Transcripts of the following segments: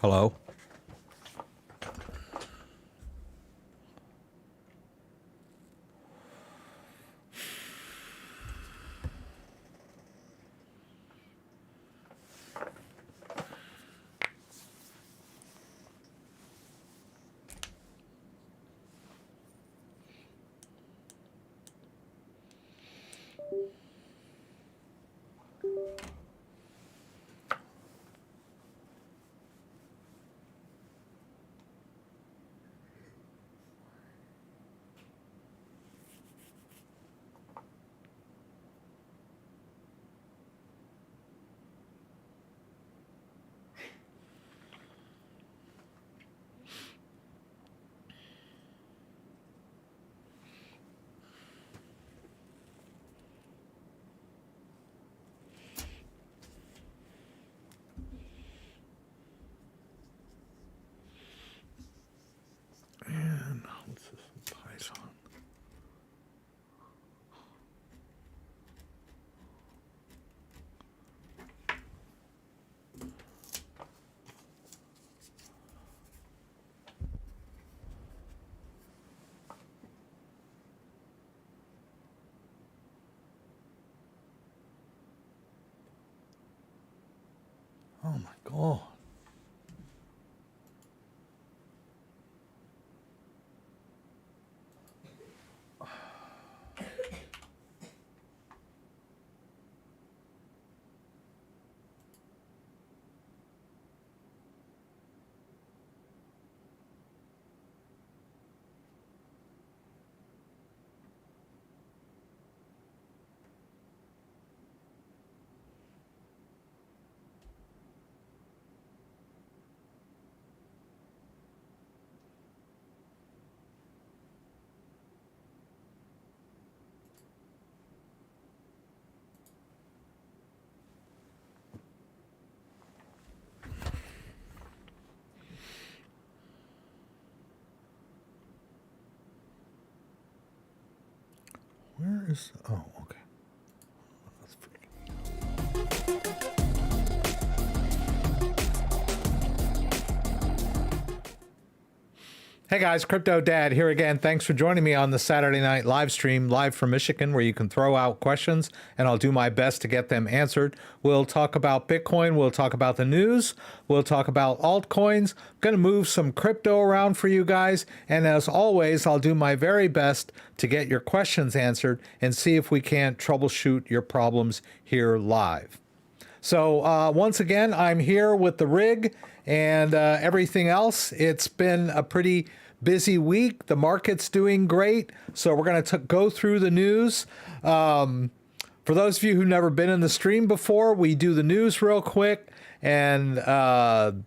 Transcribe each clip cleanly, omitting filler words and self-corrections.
Hello. And what's this in Python? Oh my God. Where is, oh, okay. That's freaking. Hey guys, CryptoDad here again. Thanks for joining me on the Saturday night live stream, live from Michigan, where you can throw out questions and I'll do my best to get them answered. We'll talk about Bitcoin. We'll talk about the news. We'll talk about altcoins. I'm going to move some crypto around for you guys. And as always, I'll do my very best to get your questions answered and see if we can't troubleshoot your problems here live. So once again, I'm here with the rig and everything else. It's been a pretty busy week. The market's doing great. So we're going to go through the news. For those of you who've never been in the stream before, we do the news real quick. And then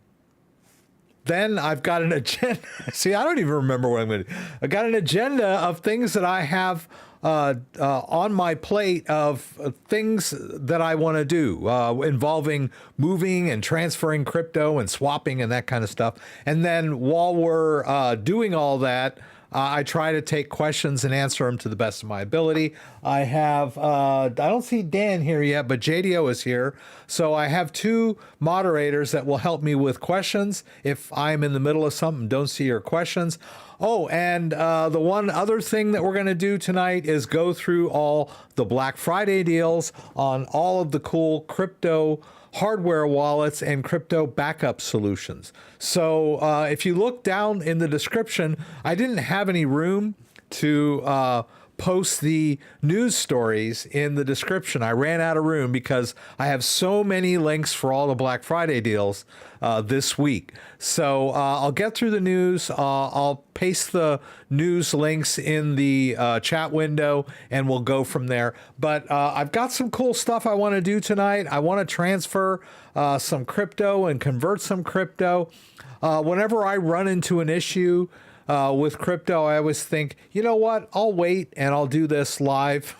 I've got an agenda. See, I don't even remember what I'm going to do. I got an agenda of things that I have on my plate of things that I want to do involving moving and transferring crypto and swapping and that kind of stuff. And then while we're doing all that, I try to take questions and answer them to the best of my ability. I have, I don't see Dan here yet, but JDO is here. So I have two moderators that will help me with questions if I'm in the middle of something, don't see your questions. Oh, and the one other thing that we're going to do tonight is go through all the Black Friday deals on all of the cool crypto hardware wallets and crypto backup solutions. So if you look down in the description, I didn't have any room to post the news stories in the description. I ran out of room because I have so many links for all the Black Friday deals this week. So I'll get through the news. I'll paste the news links in the chat window and we'll go from there. But I've got some cool stuff I want to do tonight. I want to transfer some crypto and convert some crypto. Whenever I run into an issue with crypto, I always think, you know what, I'll wait and I'll do this live.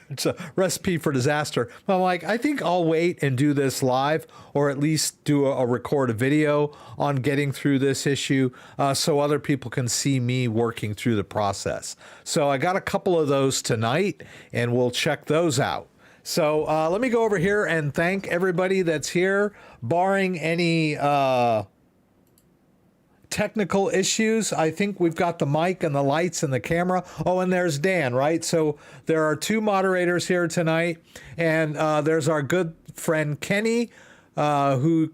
It's a recipe for disaster. But I'm like, I think I'll wait and do this live, or at least do a record a video on getting through this issue so other people can see me working through the process. So I got a couple of those tonight and we'll check those out. So let me go over here and thank everybody that's here, barring any technical issues. I think we've got the mic and the lights and the camera. Oh, and there's Dan, right? So there are two moderators here tonight, and there's our good friend Kenny, who,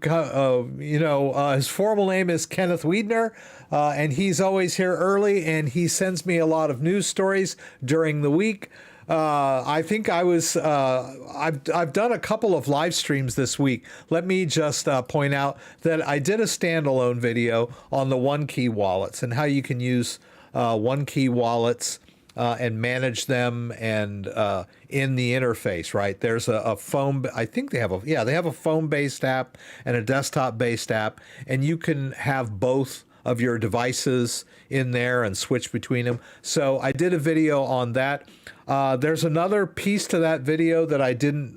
his formal name is Kenneth Wiedner, and he's always here early, and he sends me a lot of news stories during the week. I think I've done a couple of live streams this week. Let me just point out that I did a standalone video on the one-key wallets and how you can use one-key wallets and manage them and in the interface, right? There's a phone, I think they have a phone-based app and a desktop-based app, and you can have both of your devices in there and switch between them. So I did a video on that. There's another piece to that video that I didn't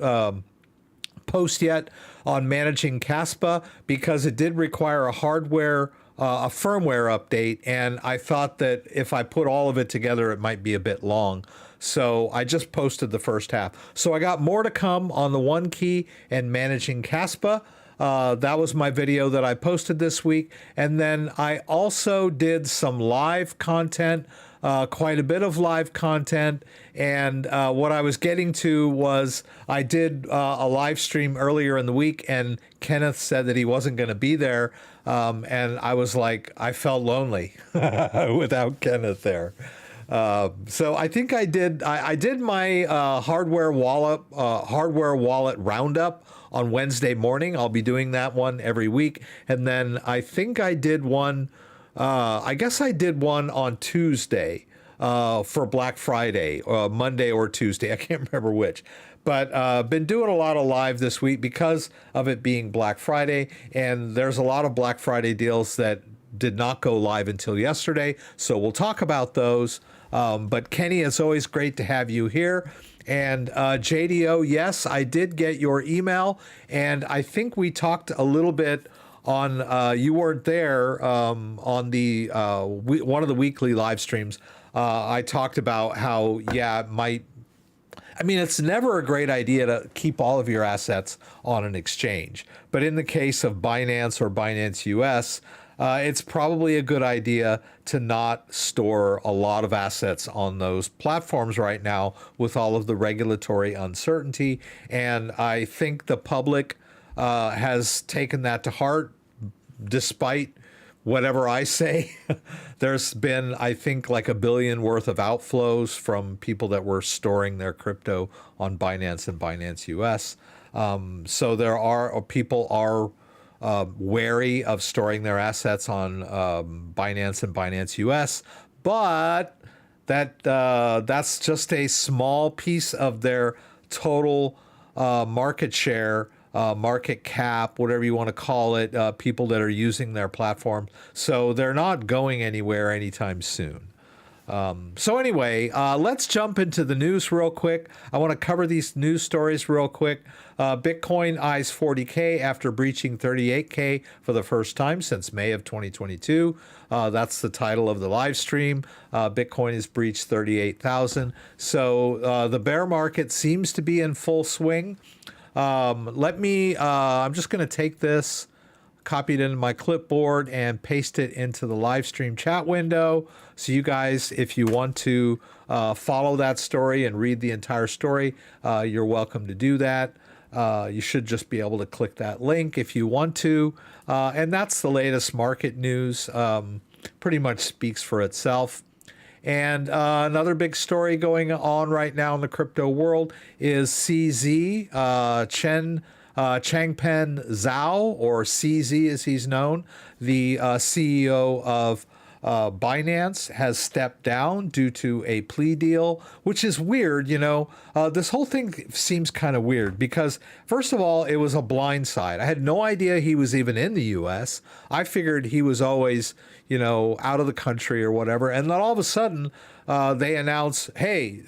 post yet on managing Kaspa because it did require a firmware update, and I thought that if I put all of it together, it might be a bit long. So I just posted the first half. So I got more to come on the one key and managing Kaspa. That was my video that I posted this week. And then I also did some live content, quite a bit of live content. And what I was getting to was I did a live stream earlier in the week, and Kenneth said that he wasn't going to be there. And I was like, I felt lonely without Kenneth there. So I think I did my hardware wallet roundup on Wednesday morning. I'll be doing that one every week. And then I think I did one, I guess I did one on Tuesday for Black Friday, Monday or Tuesday. I can't remember which. But been doing a lot of live this week because of it being Black Friday. And there's a lot of Black Friday deals that did not go live until yesterday. So we'll talk about those. But Kenny, it's always great to have you here. And JDO, yes, I did get your email, and I think we talked a little bit on, you weren't there, on the one of the weekly live streams. I talked about how, it's never a great idea to keep all of your assets on an exchange. But in the case of Binance or Binance US, it's probably a good idea to not store a lot of assets on those platforms right now with all of the regulatory uncertainty. And I think the public has taken that to heart, despite whatever I say. There's been, I think, like $1 billion worth of outflows from people that were storing their crypto on Binance and Binance US. So people are wary of storing their assets on Binance and Binance US, but that's just a small piece of their total market share, market cap, whatever you want to call it, people that are using their platform. So they're not going anywhere anytime soon. So anyway, let's jump into the news real quick. I want to cover these news stories real quick. Bitcoin eyes 40K after breaching 38K for the first time since May of 2022. That's the title of the live stream. Bitcoin has breached 38,000. So the bear market seems to be in full swing. I'm just going to take this, copy it into my clipboard, and paste it into the live stream chat window. So you guys, if you want to follow that story and read the entire story, you're welcome to do that. You should just be able to click that link if you want to. And that's the latest market news. Pretty much speaks for itself. And another big story going on right now in the crypto world is CZ, Changpeng Zhao, or CZ as he's known, the CEO of Binance, has stepped down due to a plea deal, which is weird. This whole thing seems kind of weird because, first of all, it was a blindside. I had no idea he was even in the US. I figured he was always, out of the country or whatever. And then all of a sudden, they announce, hey,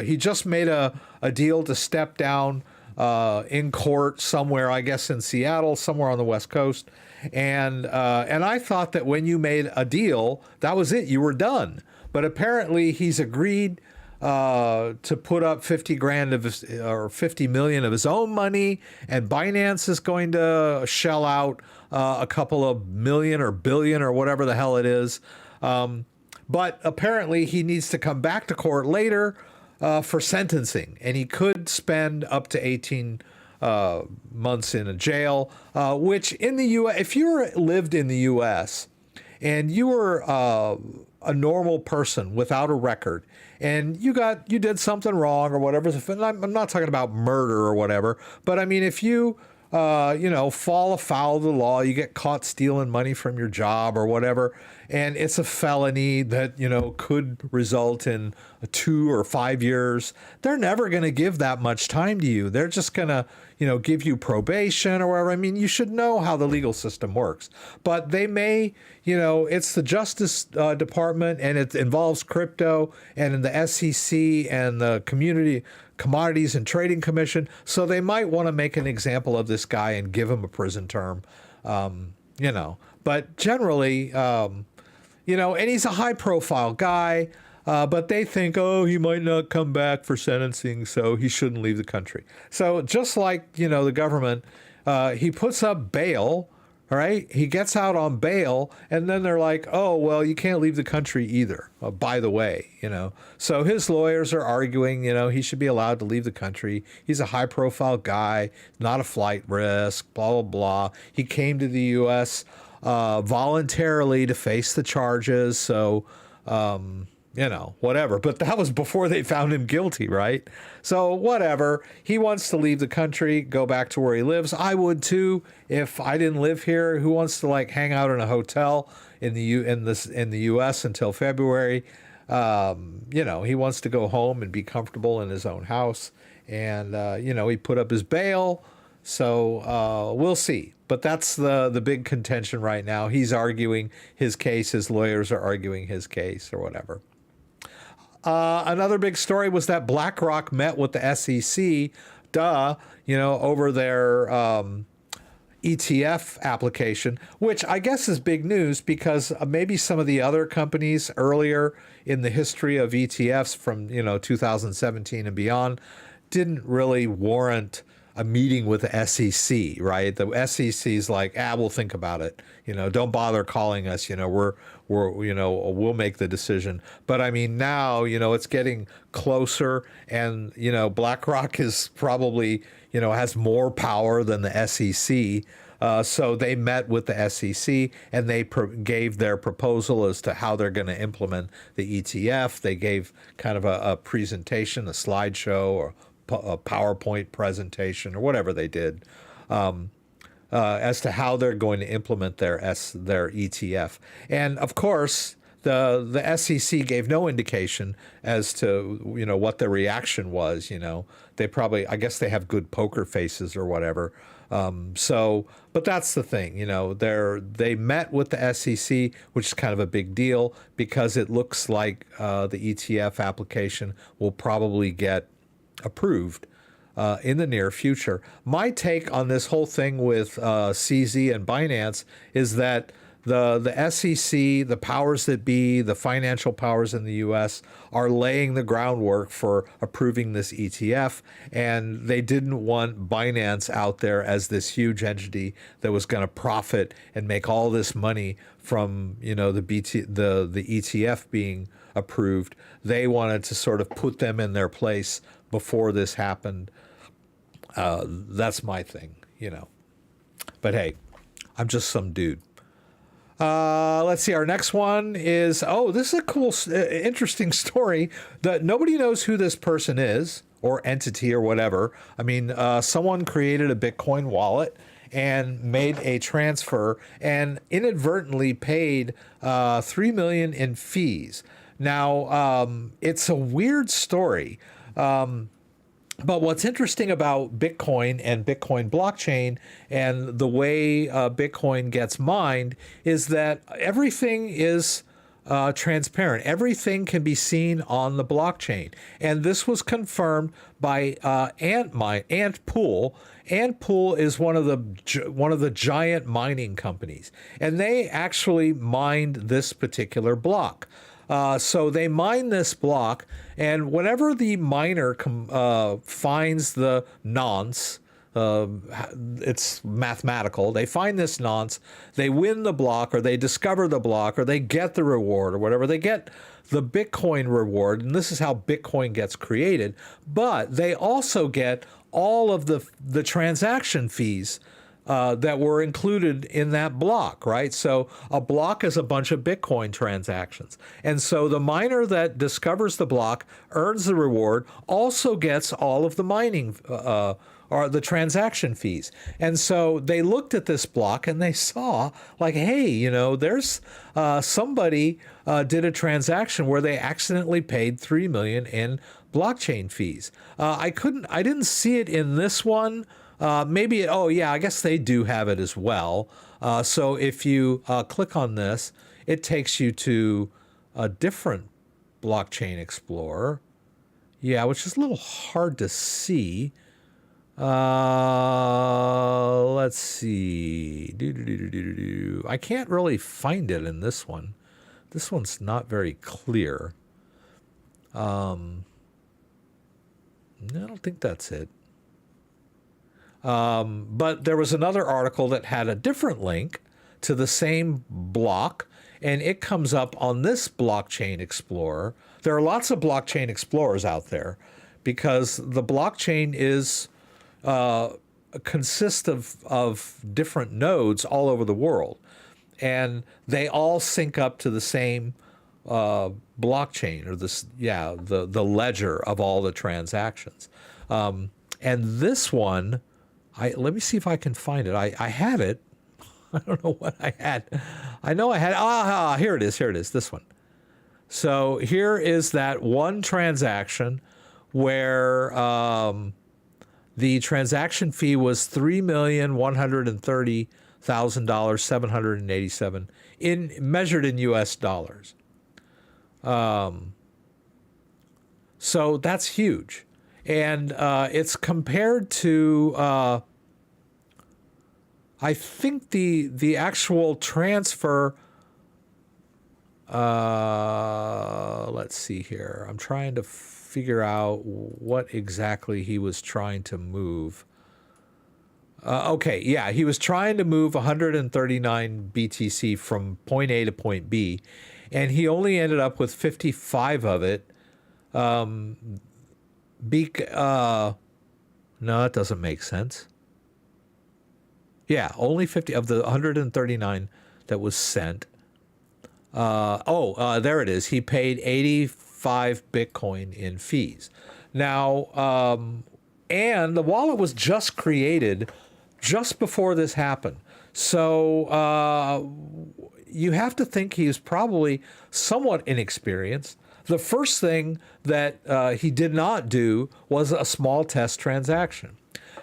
he just made a deal to step down in court somewhere, I guess in Seattle, somewhere on the West Coast. And I thought that when you made a deal, that was it, you were done. But apparently he's agreed to put up 50 grand of his, or 50 million of his own money, and Binance is going to shell out a couple of million or billion or whatever the hell it is. But apparently he needs to come back to court later for sentencing, and he could spend up to 18 months in a jail, which in the U.S., if you lived in the U.S. and you were a normal person without a record, and you did something wrong or whatever, I'm not talking about murder or whatever, but I mean, if you fall afoul of the law, you get caught stealing money from your job or whatever, and it's a felony that, could result in 2 or 5 years, they're never going to give that much time to you. They're just going to, give you probation or whatever. I mean, you should know how the legal system works, but they may, it's the Justice Department, and it involves crypto, and in the SEC and the Commodities and Trading Commission. So they might want to make an example of this guy and give him a prison term, but generally, and he's a high profile guy, but they think, oh, he might not come back for sentencing, so he shouldn't leave the country. So just like, the government, he puts up bail. All right, he gets out on bail, and then they're like, oh, well, you can't leave the country either, by the way, So his lawyers are arguing, he should be allowed to leave the country. He's a high-profile guy, not a flight risk, blah, blah, blah. He came to the U.S. Voluntarily to face the charges, so, whatever. But that was before they found him guilty, right? So whatever. He wants to leave the country, go back to where he lives. I would too, if I didn't live here. Who wants to hang out in a hotel in the U.S. until February? He wants to go home and be comfortable in his own house. And he put up his bail. So we'll see. But that's the big contention right now. He's arguing his case. His lawyers are arguing his case or whatever. Another big story was that BlackRock met with the SEC, over their ETF application, which I guess is big news because maybe some of the other companies earlier in the history of ETFs from, 2017 and beyond didn't really warrant a meeting with the SEC, right? The SEC's like, we'll think about it. Don't bother calling us. We'll make the decision. But I mean, now, it's getting closer, and, BlackRock is probably, has more power than the SEC. So they met with the SEC, and they gave their proposal as to how they're going to implement the ETF. They gave kind of a presentation, a slideshow, or a PowerPoint presentation, or whatever they did, as to how they're going to implement their ETF. And of course, the SEC gave no indication as to what the reaction was. They probably, I guess they have good poker faces or whatever. But that's the thing, they met with the SEC, which is kind of a big deal because it looks like the ETF application will probably get approved in the near future. My take on this whole thing with CZ and Binance is that the SEC, the powers that be, the financial powers in the U.S. are laying the groundwork for approving this ETF, and they didn't want Binance out there as this huge entity that was going to profit and make all this money from the ETF being approved. They wanted to sort of put them in their place before this happened. That's my thing, But hey, I'm just some dude. Let's see. Our next one is, this is a cool, interesting story that nobody knows who this person is or entity or whatever. I mean, someone created a Bitcoin wallet and made a transfer and inadvertently paid $3 million in fees. Now, it's a weird story. But what's interesting about Bitcoin and Bitcoin blockchain and the way Bitcoin gets mined is that everything is transparent. Everything can be seen on the blockchain. And this was confirmed by Antpool. Antpool is one of the giant mining companies, and they actually mined this particular block. So they mine this block, and whenever the miner finds the nonce, it's mathematical. They find this nonce, they win the block, or they discover the block, or they get the reward, or whatever. They get the Bitcoin reward, and this is how Bitcoin gets created. But they also get all of the transaction fees that were included in that block, right? So a block is a bunch of Bitcoin transactions. And so the miner that discovers the block earns the reward, also gets all of the mining or the transaction fees. And so they looked at this block and they saw like, hey, you know, there's somebody did a transaction where they accidentally paid $3 million in blockchain fees. I didn't see it in this one. Maybe, oh yeah, I guess they do have it as well. So if you click on this, it takes you to a different blockchain explorer. Yeah, which is a little hard to see. Let's see. I can't really find it in this one. This one's not very clear. I don't think that's it. But there was another article that had a different link to the same block, and it comes up on this blockchain explorer. There are lots of blockchain explorers out there because the blockchain is consists of different nodes all over the world, and they all sync up to the same blockchain, or the ledger of all the transactions. And this one, let me see if I can find it. I had it. I don't know what I had. I know I had. Here it is. Here it is. This one. So here is that one transaction where the transaction fee was $3,130,787 measured in US dollars. So that's huge. And it's compared to, I think the actual transfer, let's see here. I'm trying to figure out what exactly he was trying to move. Okay, yeah, he was trying to move 139 BTC from point A to point B, and he only ended up with 55 of it. No, that doesn't make sense. Yeah, only 50 of the 139 that was sent. There it is. He paid 85 Bitcoin in fees. Now, and the wallet was just created just before this happened. So you have to think he's probably somewhat inexperienced. The first thing that he did not do was a small test transaction.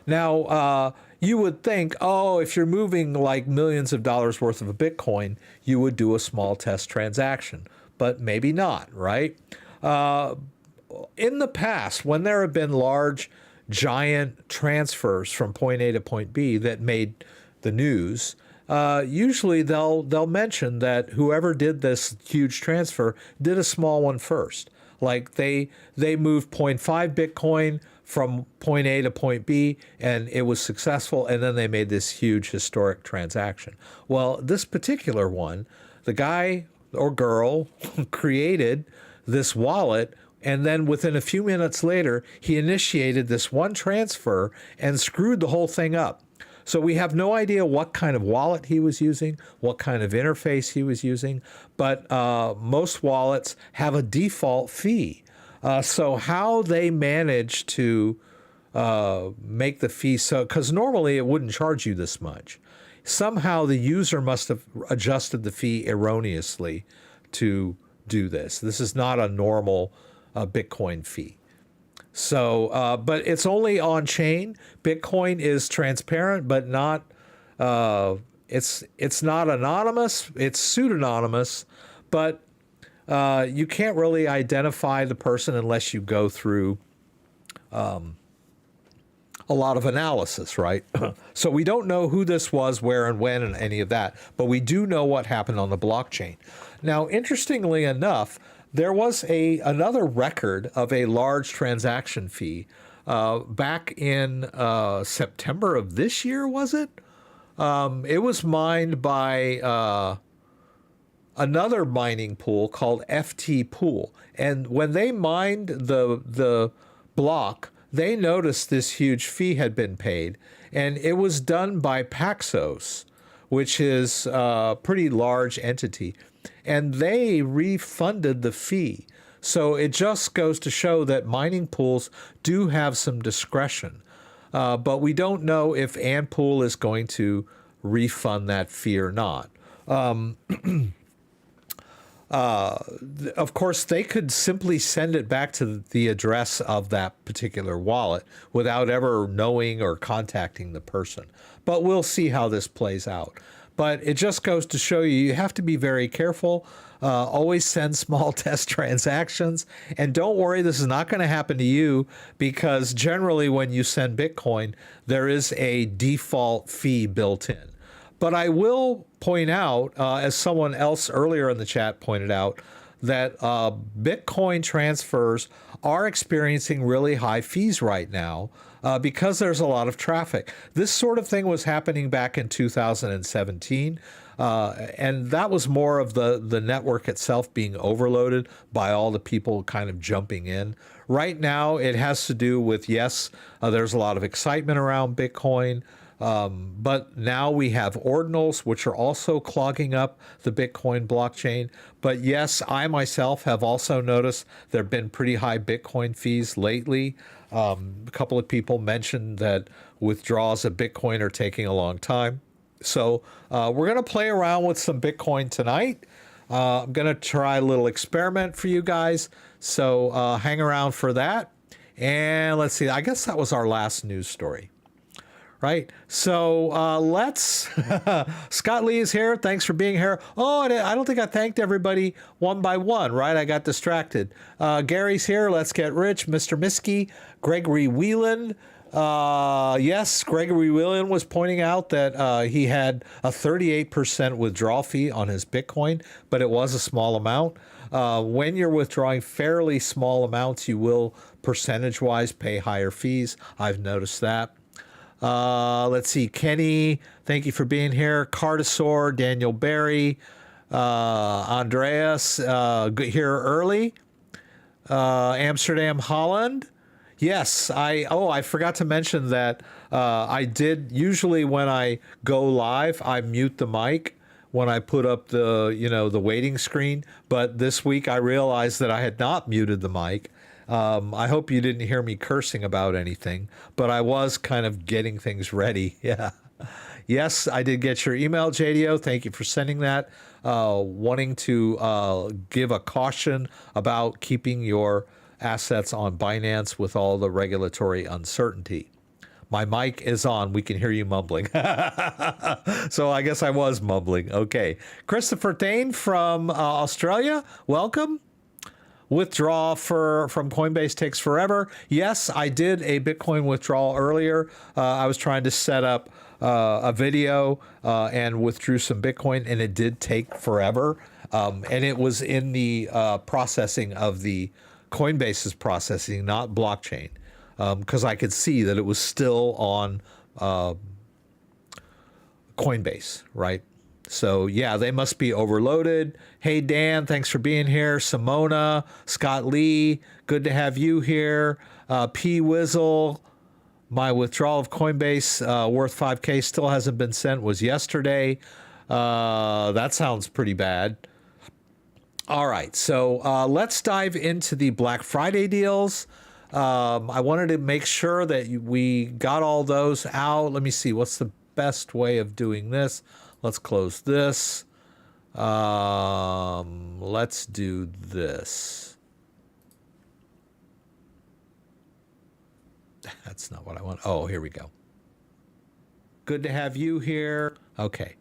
Now, you would think, oh, if you're moving like millions of dollars worth of a Bitcoin, you would do a small test transaction, but maybe not, right? In the past, when there have been large, giant transfers from point A to point B that made the news, usually they'll mention that whoever did this huge transfer did a small one first. Like they moved 0.5 Bitcoin from point A to point B, and it was successful, and then they made this huge historic transaction. Well, this particular one, the guy or girl created this wallet, and then within a few minutes later, he initiated this one transfer and screwed the whole thing up. So we have no idea what kind of wallet he was using, what kind of interface he was using, but most wallets have a default fee. So how they managed to make the fee so, because normally it wouldn't charge you this much. Somehow the user must have adjusted the fee erroneously to do this. This is not a normal Bitcoin fee. So, but it's only on chain. Bitcoin is transparent, but not, it's not anonymous. It's pseudonymous, but you can't really identify the person unless you go through a lot of analysis, right? So we don't know who this was, where and when, and any of that, but we do know what happened on the blockchain. Now, interestingly enough, there was another record of a large transaction fee back in September of this year, was it? It was mined by another mining pool called FT Pool. And when they mined the block, they noticed this huge fee had been paid. And it was done by Paxos, which is a pretty large entity. And they refunded the fee. So it just goes to show that mining pools do have some discretion. But we don't know if Antpool is going to refund that fee or not. Of course, they could simply send it back to the address of that particular wallet without ever knowing or contacting the person. But we'll see how this plays out. But it just goes to show you have to be very careful. Always send small test transactions. And don't worry, this is not going to happen to you, because generally when you send Bitcoin, there is a default fee built in. But I will point out, as someone else earlier in the chat pointed out, that Bitcoin transfers are experiencing really high fees right now because there's a lot of traffic. This sort of thing was happening back in 2017, and that was more of the network itself being overloaded by all the people kind of jumping in. Right now, it has to do with, yes, there's a lot of excitement around Bitcoin. But now we have ordinals, which are also clogging up the Bitcoin blockchain. But yes, I myself have also noticed there have been pretty high Bitcoin fees lately. A couple of people mentioned that withdrawals of Bitcoin are taking a long time. So we're going to play around with some Bitcoin tonight. I'm going to try a little experiment for you guys. So hang around for that. And let's see, I guess that was our last news story. Right. So let's, Scott Lee is here. Thanks for being here. Oh, and I don't think I thanked everybody one by one, right? I got distracted. Gary's here. Let's get rich. Mr. Miskey, Gregory Whelan. Yes, Gregory Whelan was pointing out that he had a 38% withdrawal fee on his Bitcoin, but it was a small amount. When you're withdrawing fairly small amounts, you will percentage-wise pay higher fees. I've noticed that. Let's see, Kenny, thank you for being here. Cardasaur, Daniel Barry, Andreas, here early. Amsterdam, Holland. Yes, I forgot to mention that I did, usually when I go live, I mute the mic when I put up the waiting screen. But this week I realized that I had not muted the mic. I hope you didn't hear me cursing about anything, but I was kind of getting things ready. Yeah. Yes, I did get your email, JDO. Thank you for sending that. Wanting to give a caution about keeping your assets on Binance with all the regulatory uncertainty. My mic is on. We can hear you mumbling. So I guess I was mumbling. Okay. Christopher Thane from Australia, welcome. Withdraw from Coinbase takes forever. Yes, I did a Bitcoin withdrawal earlier. I was trying to set up a video and withdrew some Bitcoin, and it did take forever. And it was in the processing of the Coinbase's processing, not blockchain, because I could see that it was still on Coinbase, right? So, yeah, they must be overloaded. Hey, Dan, thanks for being here. Simona, Scott Lee, good to have you here. P. Wizzle, my withdrawal of Coinbase worth 5K still hasn't been sent, was yesterday. That sounds pretty bad. All right, so let's dive into the Black Friday deals. I wanted to make sure that we got all those out. Let me see, what's the best way of doing this? Let's close this. Let's do this. That's not what I want. Oh, here we go. Good to have you here. Okay.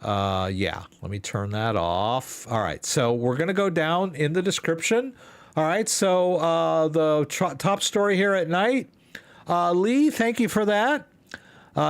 Yeah, let me turn that off. All right, so we're going to go down in the description. All right, so the top story here at night. Lee, thank you for that.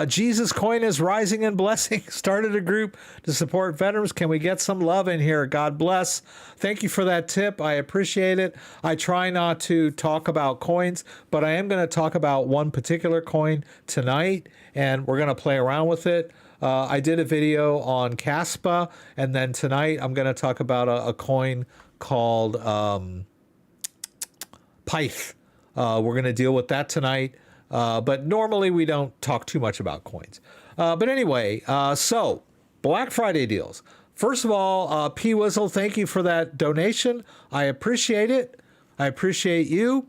Jesus Coin is rising in blessing. Started a group to support veterans. Can we get some love in here? God bless. Thank you for that tip. I appreciate it. I try not to talk about coins, but I am going to talk about one particular coin tonight, and we're going to play around with it. I did a video on Kaspa, and then tonight I'm going to talk about a coin called Pyth. We're going to deal with that tonight. But normally we don't talk too much about coins. But anyway, so Black Friday deals. First of all, P Whistle, thank you for that donation. I appreciate it. I appreciate you.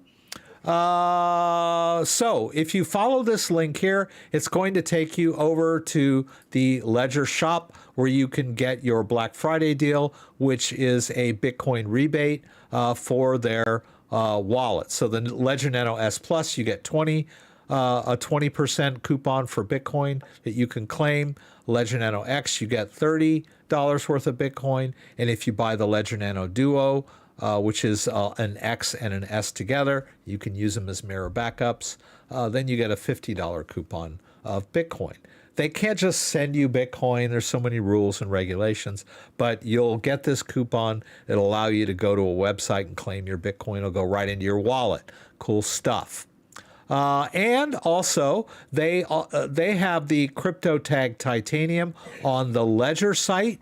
So if you follow this link here, it's going to take you over to the Ledger shop where you can get your Black Friday deal, which is a Bitcoin rebate for their wallet. So the Ledger Nano S Plus, you get a 20% coupon for Bitcoin that you can claim. Ledger Nano X, you get $30 worth of Bitcoin. And if you buy the Ledger Nano Duo, which is an X and an S together, you can use them as mirror backups. Then you get a $50 coupon of Bitcoin. They can't just send you Bitcoin. There's so many rules and regulations, but you'll get this coupon. It'll allow you to go to a website and claim your Bitcoin. It'll go right into your wallet. Cool stuff. And also, they have the Cryptotag Titanium on the Ledger site,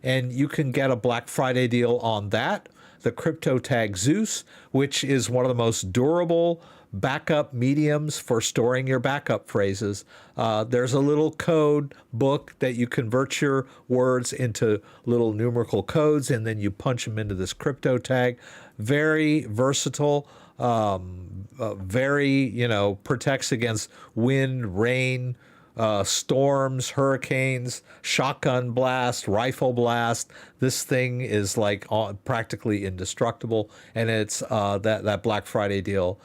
and you can get a Black Friday deal on that. The Cryptotag Zeus, which is one of the most durable backup mediums for storing your backup phrases. There's a little code book that you convert your words into little numerical codes, and then you punch them into this Cryptotag. Very versatile. Very, protects against wind, rain, storms, hurricanes, shotgun blast, rifle blast. This thing is like practically indestructible, and it's that Black Friday deal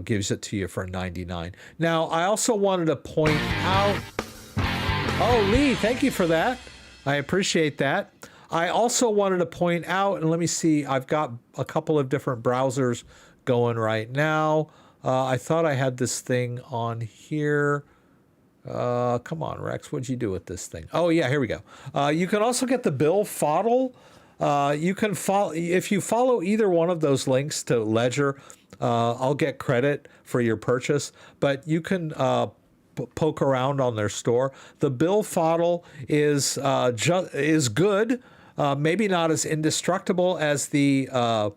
gives it to you for $99. Now, I also wanted to point out. Oh, Lee, thank you for that. I appreciate that. I also wanted to point out, and let me see, I've got a couple of different browsers going right now. I thought I had this thing on here. Come on, Rex, what'd you do with this thing? Oh yeah, here we go. You can also get the Bill Fodl. You can follow, if you follow either one of those links to Ledger, I'll get credit for your purchase, but you can poke around on their store. The Bill Fodl is good, maybe not as indestructible as the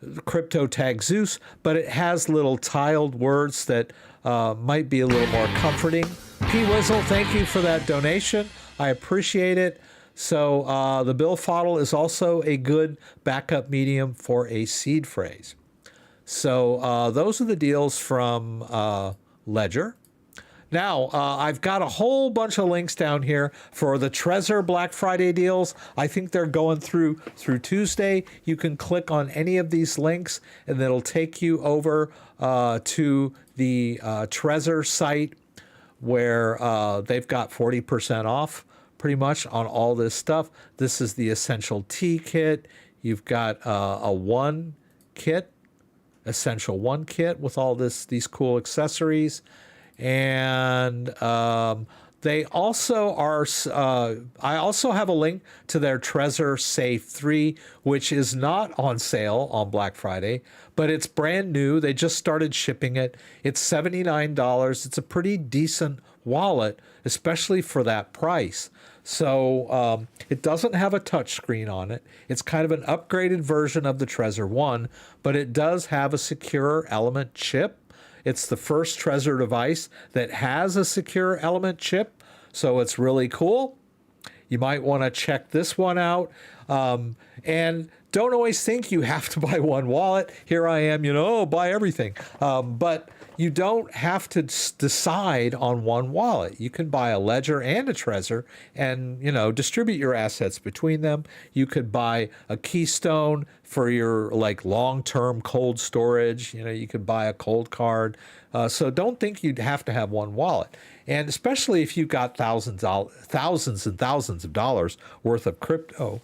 Cryptotag Zeus, but it has little tiled words that might be a little more comforting. P Whistle, thank you for that donation. I appreciate it. So the Bill Fodl is also a good backup medium for a seed phrase. So those are the deals from Ledger. Now, I've got a whole bunch of links down here for the Trezor Black Friday deals. I think they're going through Tuesday. You can click on any of these links, and it'll take you over to the Trezor site where they've got 40% off pretty much on all this stuff. This is the Essential Tea Kit. You've got a one kit, Essential One kit with all these cool accessories. And they also are, I also have a link to their Trezor Safe 3, which is not on sale on Black Friday, but it's brand new. They just started shipping it. It's $79. It's a pretty decent wallet, especially for that price. So it doesn't have a touch screen on it. It's kind of an upgraded version of the Trezor 1, but it does have a secure element chip. It's the first Trezor device that has a secure element chip, so it's really cool. You might want to check this one out. And don't always think you have to buy one wallet. Here I am, buy everything. But you don't have to decide on one wallet. You can buy a Ledger and a Trezor and, distribute your assets between them. You could buy a Keystone for your long-term cold storage. You could buy a cold card. So don't think you'd have to have one wallet. And especially if you've got thousands and thousands of dollars worth of crypto,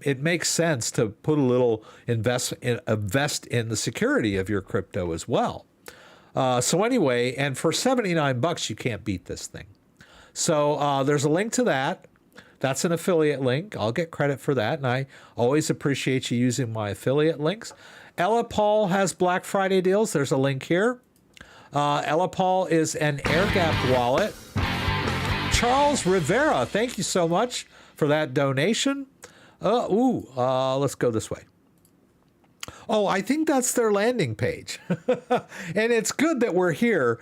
it makes sense to put a little invest in the security of your crypto as well. So anyway, and for 79 bucks, you can't beat this thing. So there's a link to that. That's an affiliate link. I'll get credit for that, and I always appreciate you using my affiliate links. Ellipal has Black Friday deals. There's a link here. Ellipal is an air-gapped wallet. Charles Rivera, thank you so much for that donation. Let's go this way. Oh, I think that's their landing page. And it's good that we're here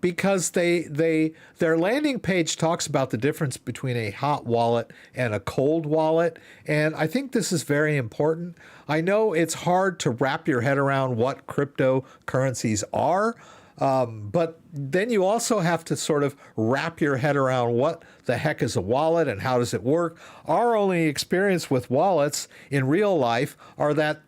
because their landing page talks about the difference between a hot wallet and a cold wallet. And I think this is very important. I know it's hard to wrap your head around what cryptocurrencies are, but then you also have to sort of wrap your head around what the heck is a wallet and how does it work. Our only experience with wallets in real life are that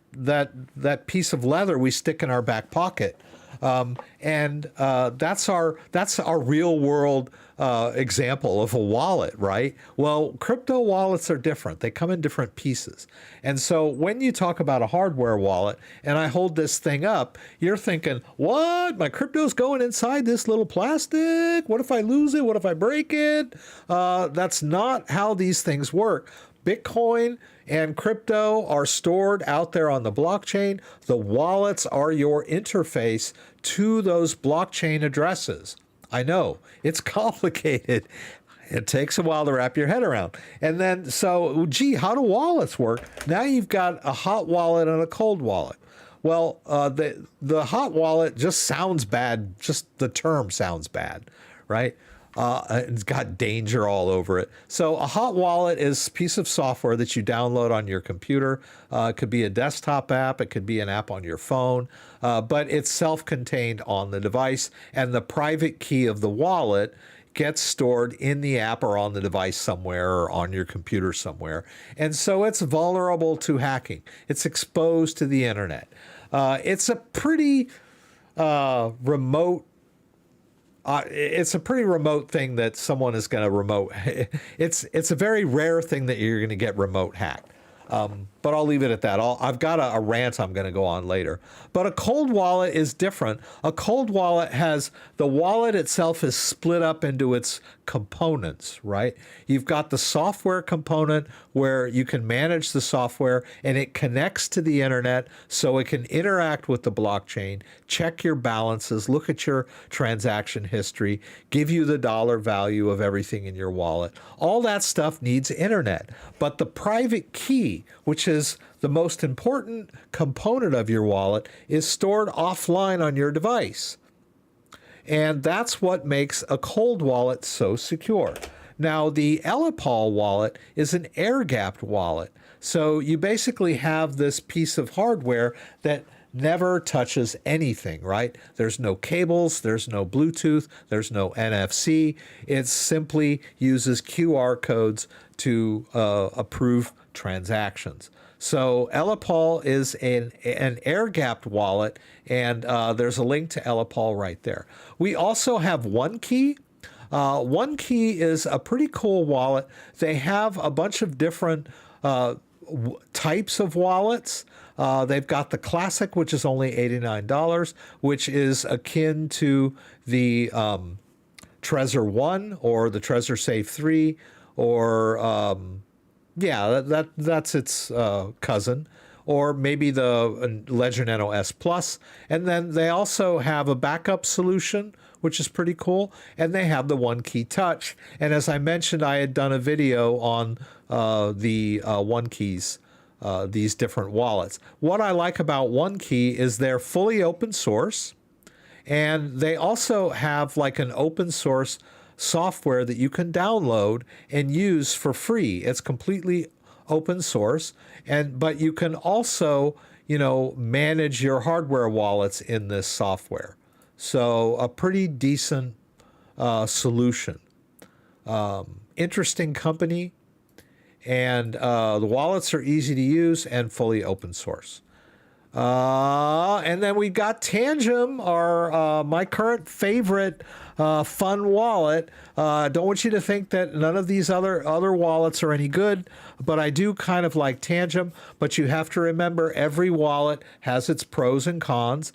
piece of leather we stick in our back pocket. That's our real world example of a wallet, right? Well, crypto wallets are different. They come in different pieces. And so when you talk about a hardware wallet and I hold this thing up, you're thinking, what? My crypto's going inside this little plastic? What if I lose it? What if I break it? That's not how these things work. Bitcoin and crypto are stored out there on the blockchain. The wallets are your interface to those blockchain addresses. I know, it's complicated. It takes a while to wrap your head around. And then, so, gee, how do wallets work? Now you've got a hot wallet and a cold wallet. Well, the hot wallet just sounds bad. Just the term sounds bad, right? It's got danger all over it. So a hot wallet is a piece of software that you download on your computer. It could be a desktop app. It could be an app on your phone, but it's self-contained on the device. And the private key of the wallet gets stored in the app or on the device somewhere or on your computer somewhere. And so it's vulnerable to hacking. It's exposed to the internet. It's a pretty remote thing that someone is going to remote. It's a very rare thing that you're going to get remote hacked. But I'll leave it at that. I've got a rant I'm going to go on later. But a cold wallet is different. A cold wallet has the wallet itself is split up into its components, right? You've got the software component where you can manage the software and it connects to the internet so it can interact with the blockchain, check your balances, look at your transaction history, give you the dollar value of everything in your wallet. All that stuff needs internet. But the private key, which is the most important component of your wallet, is stored offline on your device. And that's what makes a cold wallet so secure. Now, the Ellipal wallet is an air-gapped wallet. So you basically have this piece of hardware that never touches anything, right? There's no cables, there's no Bluetooth, there's no NFC. It simply uses QR codes to approve transactions. So Ellipal is an air-gapped wallet, and there's a link to Ellipal right there. We also have OneKey. OneKey is a pretty cool wallet. They have a bunch of different types of wallets. They've got the classic, which is only $89, which is akin to the Trezor 1 or the Trezor Safe 3 or that's its cousin, or maybe the Ledger Nano S Plus. And then they also have a backup solution, which is pretty cool. And they have the OneKey Touch. And as I mentioned, I had done a video on the OneKeys, these different wallets. What I like about OneKey is they're fully open source. And they also have like an open source software that you can download and use for free. It's completely open source, but you can also, manage your hardware wallets in this software. So a pretty decent solution. Interesting company, and the wallets are easy to use and fully open source. And then we got Tangem, my current favorite fun wallet. Don't want you to think that none of these other wallets are any good, but I do kind of like Tangem. But you have to remember, every wallet has its pros and cons,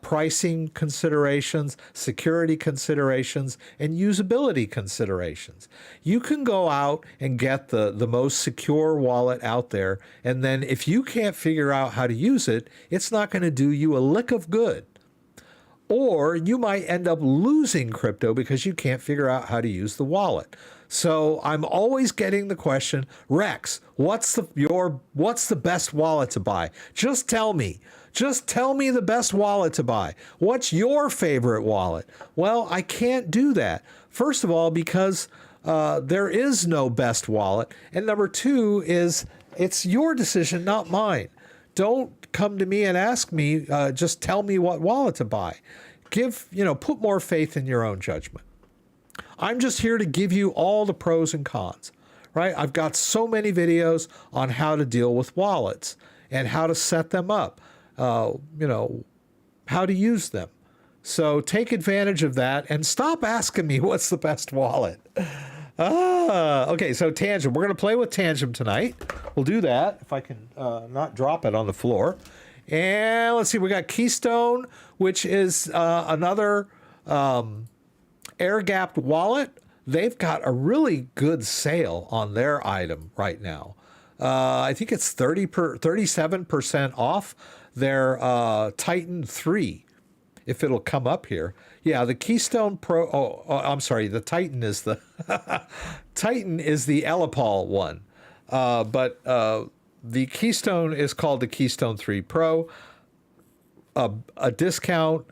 pricing considerations, security considerations, and usability considerations. You can go out and get the most secure wallet out there, and then if you can't figure out how to use it, it's not going to do you a lick of good. Or you might end up losing crypto because you can't figure out how to use the wallet. So I'm always getting the question, Rex, what's the best wallet to buy? Just tell me. Just tell me the best wallet to buy. What's your favorite wallet? Well, I can't do that. First of all, because there is no best wallet. And number two is, it's your decision, not mine. Don't come to me and ask me, just tell me what wallet to buy. Put more faith in your own judgment. I'm just here to give you all the pros and cons, right? I've got so many videos on how to deal with wallets and how to set them up, how to use them. So take advantage of that and stop asking me what's the best wallet. Okay, so Tangem. We're going to play with Tangem tonight. We'll do that if I can not drop it on the floor. And let's see, we got Keystone, which is another air-gapped wallet. They've got a really good sale on their item right now. I think it's 37% off their Titan 3, if it'll come up here. Yeah, the Keystone Pro. I'm sorry. The Titan is the Titan is the Elipal one, but the Keystone is called the Keystone 3 Pro. A discount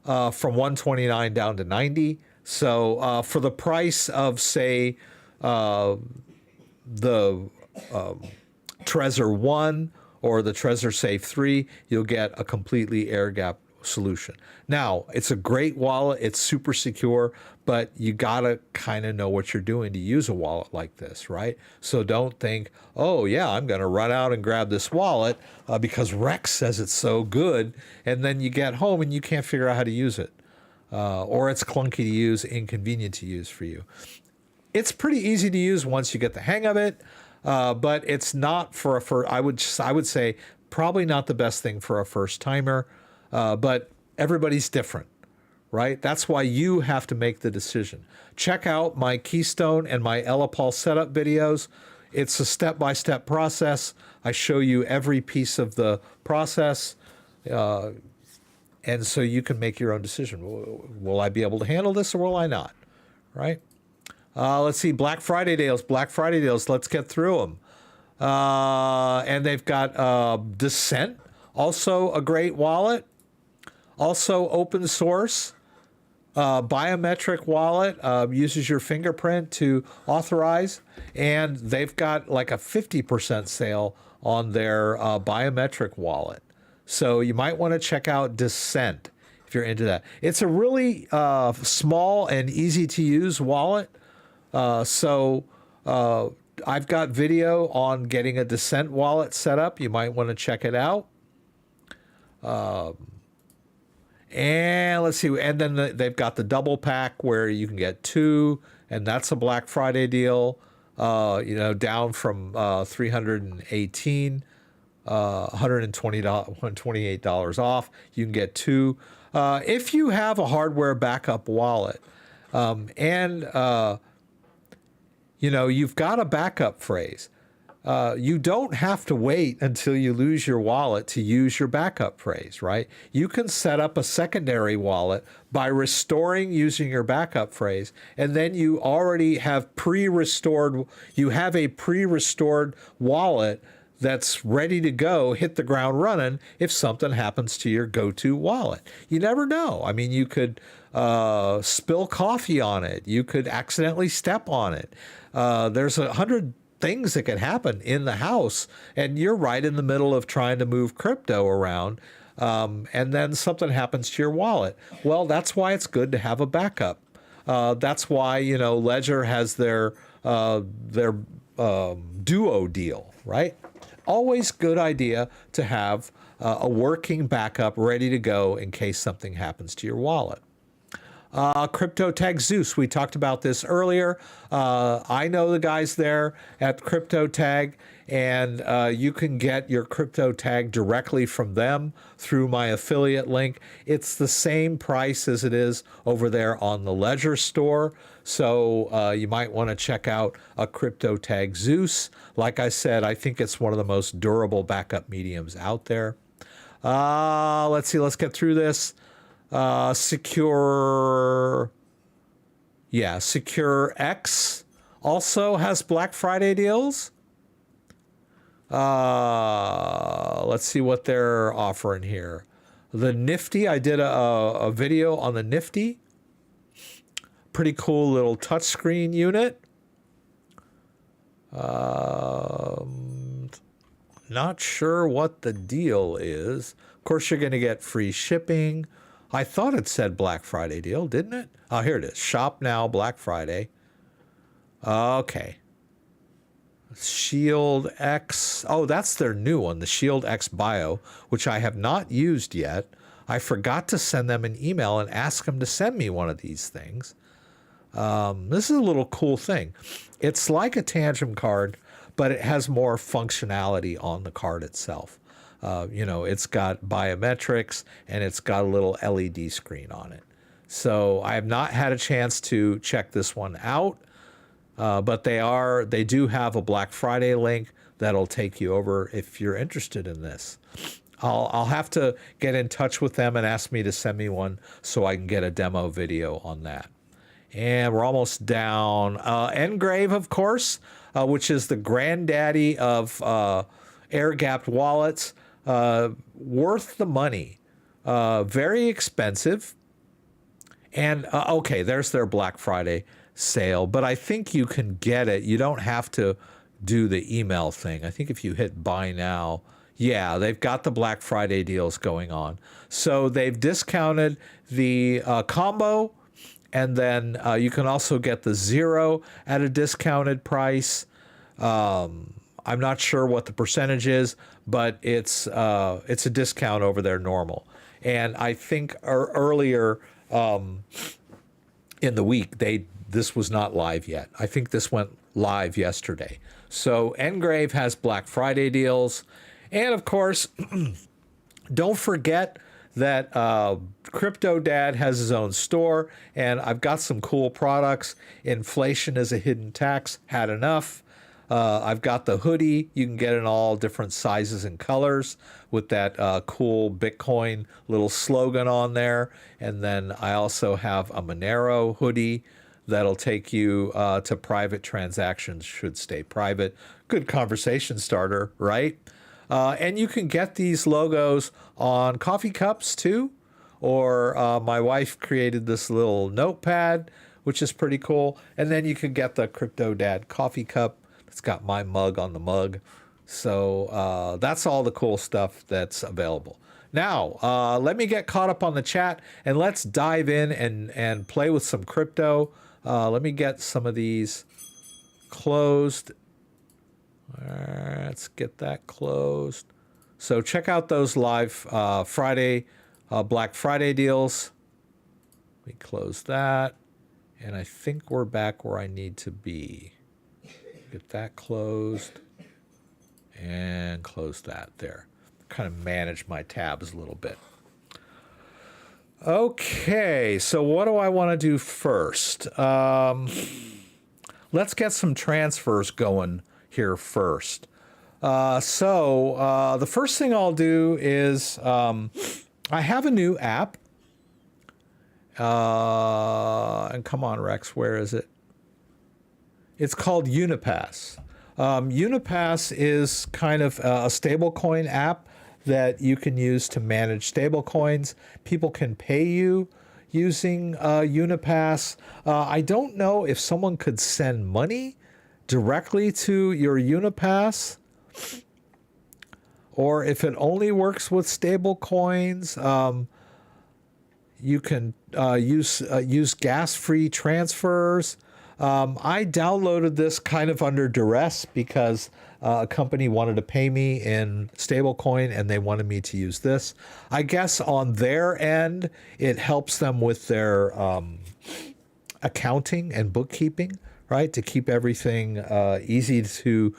from 129 down to 90. So for the price of, say, the Trezor 1 or the Trezor Safe 3, you'll get a completely air-gapped solution. Now, it's a great wallet. It's super secure, but you gotta kind of know what you're doing to use a wallet like this, right? So don't think, oh yeah, I'm gonna run out and grab this wallet because Rex says it's so good, and then you get home and you can't figure out how to use it, or it's clunky to use, inconvenient to use for you. It's pretty easy to use once you get the hang of it, but it's not I would say probably not the best thing for a first timer. But everybody's different, right? That's why you have to make the decision. Check out my Keystone and my Elipal setup videos. It's a step-by-step process. I show you every piece of the process, and so you can make your own decision. Will I be able to handle this or will I not, right? Let's see, Black Friday deals. Let's get through them. And they've got Descent, also a great wallet. Also open source, biometric wallet, uses your fingerprint to authorize, and they've got like a 50% sale on their biometric wallet. So you might want to check out Descent if you're into that. It's a really small and easy to use wallet. So I've got video on getting a Descent wallet set up. You might want to check it out. And let's see, and then they've got the double pack where you can get two, and that's a Black Friday deal, down from $318, $128 off. You can get two. If you have a hardware backup wallet, you've got a backup phrase. You don't have to wait until you lose your wallet to use your backup phrase, right? You can set up a secondary wallet by restoring using your backup phrase, and then you already have a pre-restored wallet that's ready to go, hit the ground running if something happens to your go-to wallet. You never know. I mean, you could spill coffee on it. You could accidentally step on it. There's 100 things that can happen in the house, and you're right in the middle of trying to move crypto around, and then something happens to your wallet. Well, that's why it's good to have a backup. That's why Ledger has their Duo deal, right? Always good idea to have a working backup ready to go in case something happens to your wallet. Cryptotag Zeus. We talked about this earlier. I know the guys there at Cryptotag, and you can get your Cryptotag directly from them through my affiliate link. It's the same price as it is over there on the Ledger store. So you might want to check out a Cryptotag Zeus. Like I said, I think it's one of the most durable backup mediums out there. Let's see. Let's get through this. Secure X also has Black Friday deals. Let's see what they're offering here. The Nifty, I did a video on the Nifty. Pretty cool little touchscreen unit. Not sure what the deal is. Of course, you're going to get free shipping. I thought it said Black Friday deal, didn't it? Oh, here it is. Shop now, Black Friday. Okay. Shield X. Oh, that's their new one, the Shield X Bio, which I have not used yet. I forgot to send them an email and ask them to send me one of these things. This is a little cool thing. It's like a Tangem card, but it has more functionality on the card itself. It's got biometrics and it's got a little LED screen on it. So I have not had a chance to check this one out, but they do have a Black Friday link that'll take you over if you're interested in this. I'll have to get in touch with them and ask me to send me one so I can get a demo video on that. And we're almost down. Ngrave, of course, which is the granddaddy of air-gapped wallets. Worth the money. Very expensive. And, okay, there's their Black Friday sale. But I think you can get it. You don't have to do the email thing. I think if you hit buy now, yeah, they've got the Black Friday deals going on. So they've discounted the combo. And then you can also get the Zero at a discounted price. I'm not sure what the percentage is, but it's a discount over their normal. And I think earlier in the week, this was not live yet. I think this went live yesterday. So Ngrave has Black Friday deals. And of course, don't forget that CryptoDad has his own store, and I've got some cool products. Inflation is a hidden tax. Had enough. I've got the hoodie. You can get in all different sizes and colors with that cool Bitcoin little slogan on there. And then I also have a Monero hoodie that'll take you to private transactions, should stay private. Good conversation starter, right? And you can get these logos on coffee cups too. Or my wife created this little notepad, which is pretty cool. And then you can get the CryptoDad coffee cup. It's got my mug on the mug. So that's all the cool stuff that's available. Now, let me get caught up on the chat and let's dive in and play with some crypto. Let me get some of these closed. Let's get that closed. So check out those live Friday, Black Friday deals. We close that. And I think we're back where I need to be. Get that closed. And close that there. Kind of manage my tabs a little bit. Okay, so what do I want to do first? Let's get some transfers going here first. The first thing I'll do is I have a new app. And come on, Rex, where is it? It's called Unipass. Unipass is kind of a stablecoin app that you can use to manage stablecoins. People can pay you using Unipass. I don't know if someone could send money directly to your Unipass or if it only works with stablecoins. You can use gas-free transfers. I downloaded this kind of under duress because a company wanted to pay me in stablecoin and they wanted me to use this. I guess on their end, it helps them with their accounting and bookkeeping, right? To keep everything easy to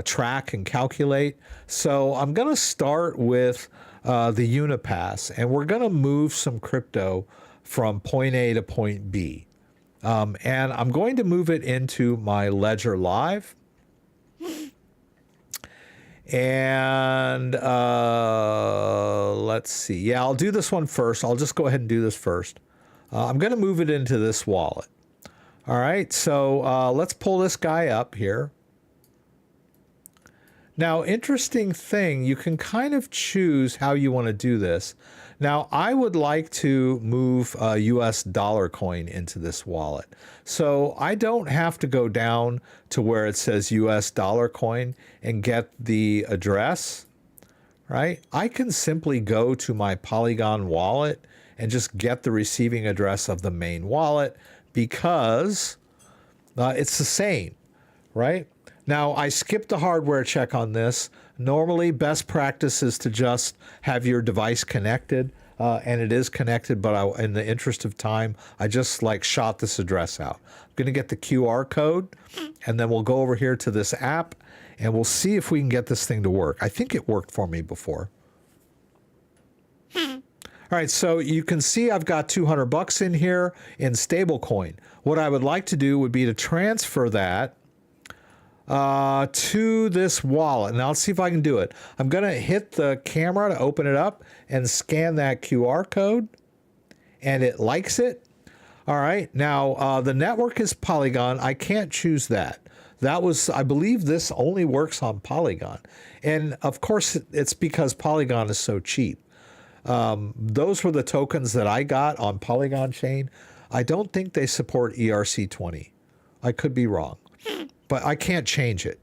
track and calculate. So I'm going to start with the Unipass, and we're going to move some crypto from point A to point B. And I'm going to move it into my Ledger Live. And let's see. Yeah, I'll do this one first. I'll just go ahead and do this first. I'm going to move it into this wallet. All right, so let's pull this guy up here. Now, interesting thing, you can kind of choose how you want to do this. Now, I would like to move a US dollar coin into this wallet. So I don't have to go down to where it says US dollar coin and get the address, right? I can simply go to my Polygon wallet and just get the receiving address of the main wallet because it's the same, right? Now, I skipped the hardware check on this. Normally, best practice is to just have your device connected, and it is connected, but in the interest of time, I just shot this address out. I'm going to get the QR code, and then we'll go over here to this app, and we'll see if we can get this thing to work. I think it worked for me before. All right, so you can see I've got $200 in here in stablecoin. What I would like to do would be to transfer that to this wallet. Now let's see if I can do it. I'm going to hit the camera to open it up and scan that QR code, and it likes it. All right, now the network is Polygon. I can't choose that. That was, I believe this only works on Polygon. And of course, it's because Polygon is so cheap. Those were the tokens that I got on Polygon chain. I don't think they support ERC20. I could be wrong, but I can't change it,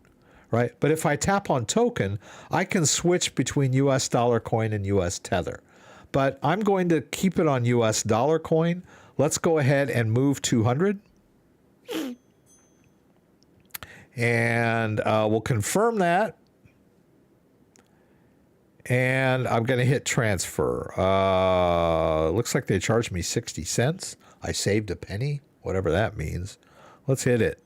right? But if I tap on token, I can switch between US dollar coin and US Tether. But I'm going to keep it on US dollar coin. Let's go ahead and move 200. And we'll confirm that. And I'm going to hit transfer. Looks like they charged me 60 cents. I saved a penny, whatever that means. Let's hit it.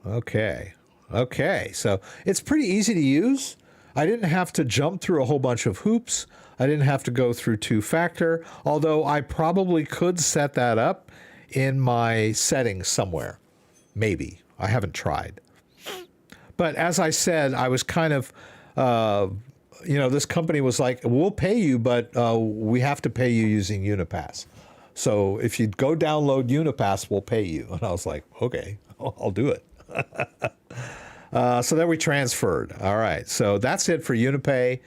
Okay. Okay. So it's pretty easy to use. I didn't have to jump through a whole bunch of hoops. I didn't have to go through two-factor, although I probably could set that up in my settings somewhere. Maybe. I haven't tried. But as I said, I was kind of... this company was like, we'll pay you, but we have to pay you using Unipass. So if you go download Unipass, we'll pay you. And I was like, okay, I'll do it. So then we transferred. All right. So that's it for Unipay.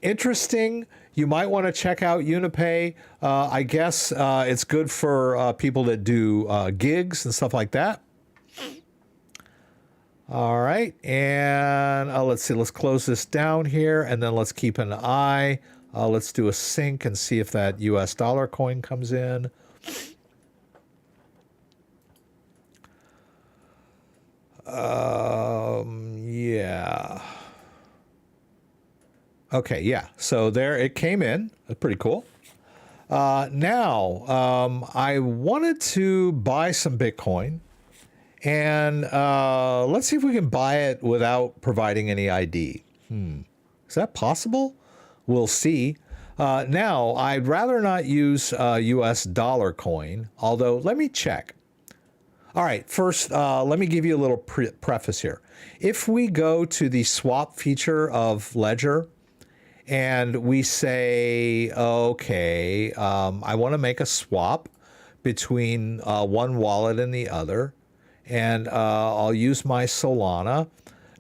Interesting. You might want to check out Unipay. I guess it's good for people that do gigs and stuff like that. All right, and let's see, let's close this down here, and then let's keep an eye. Let's do a sync and see if that US dollar coin comes in. Yeah. Okay, yeah, so there it came in. That's pretty cool. Now, I wanted to buy some Bitcoin. And let's see if we can buy it without providing any ID. Is that possible? We'll see. Now, I'd rather not use US dollar coin, although let me check. All right, first, let me give you a little preface here. If we go to the swap feature of Ledger and we say, okay, I want to make a swap between one wallet and the other, and I'll use my Solana.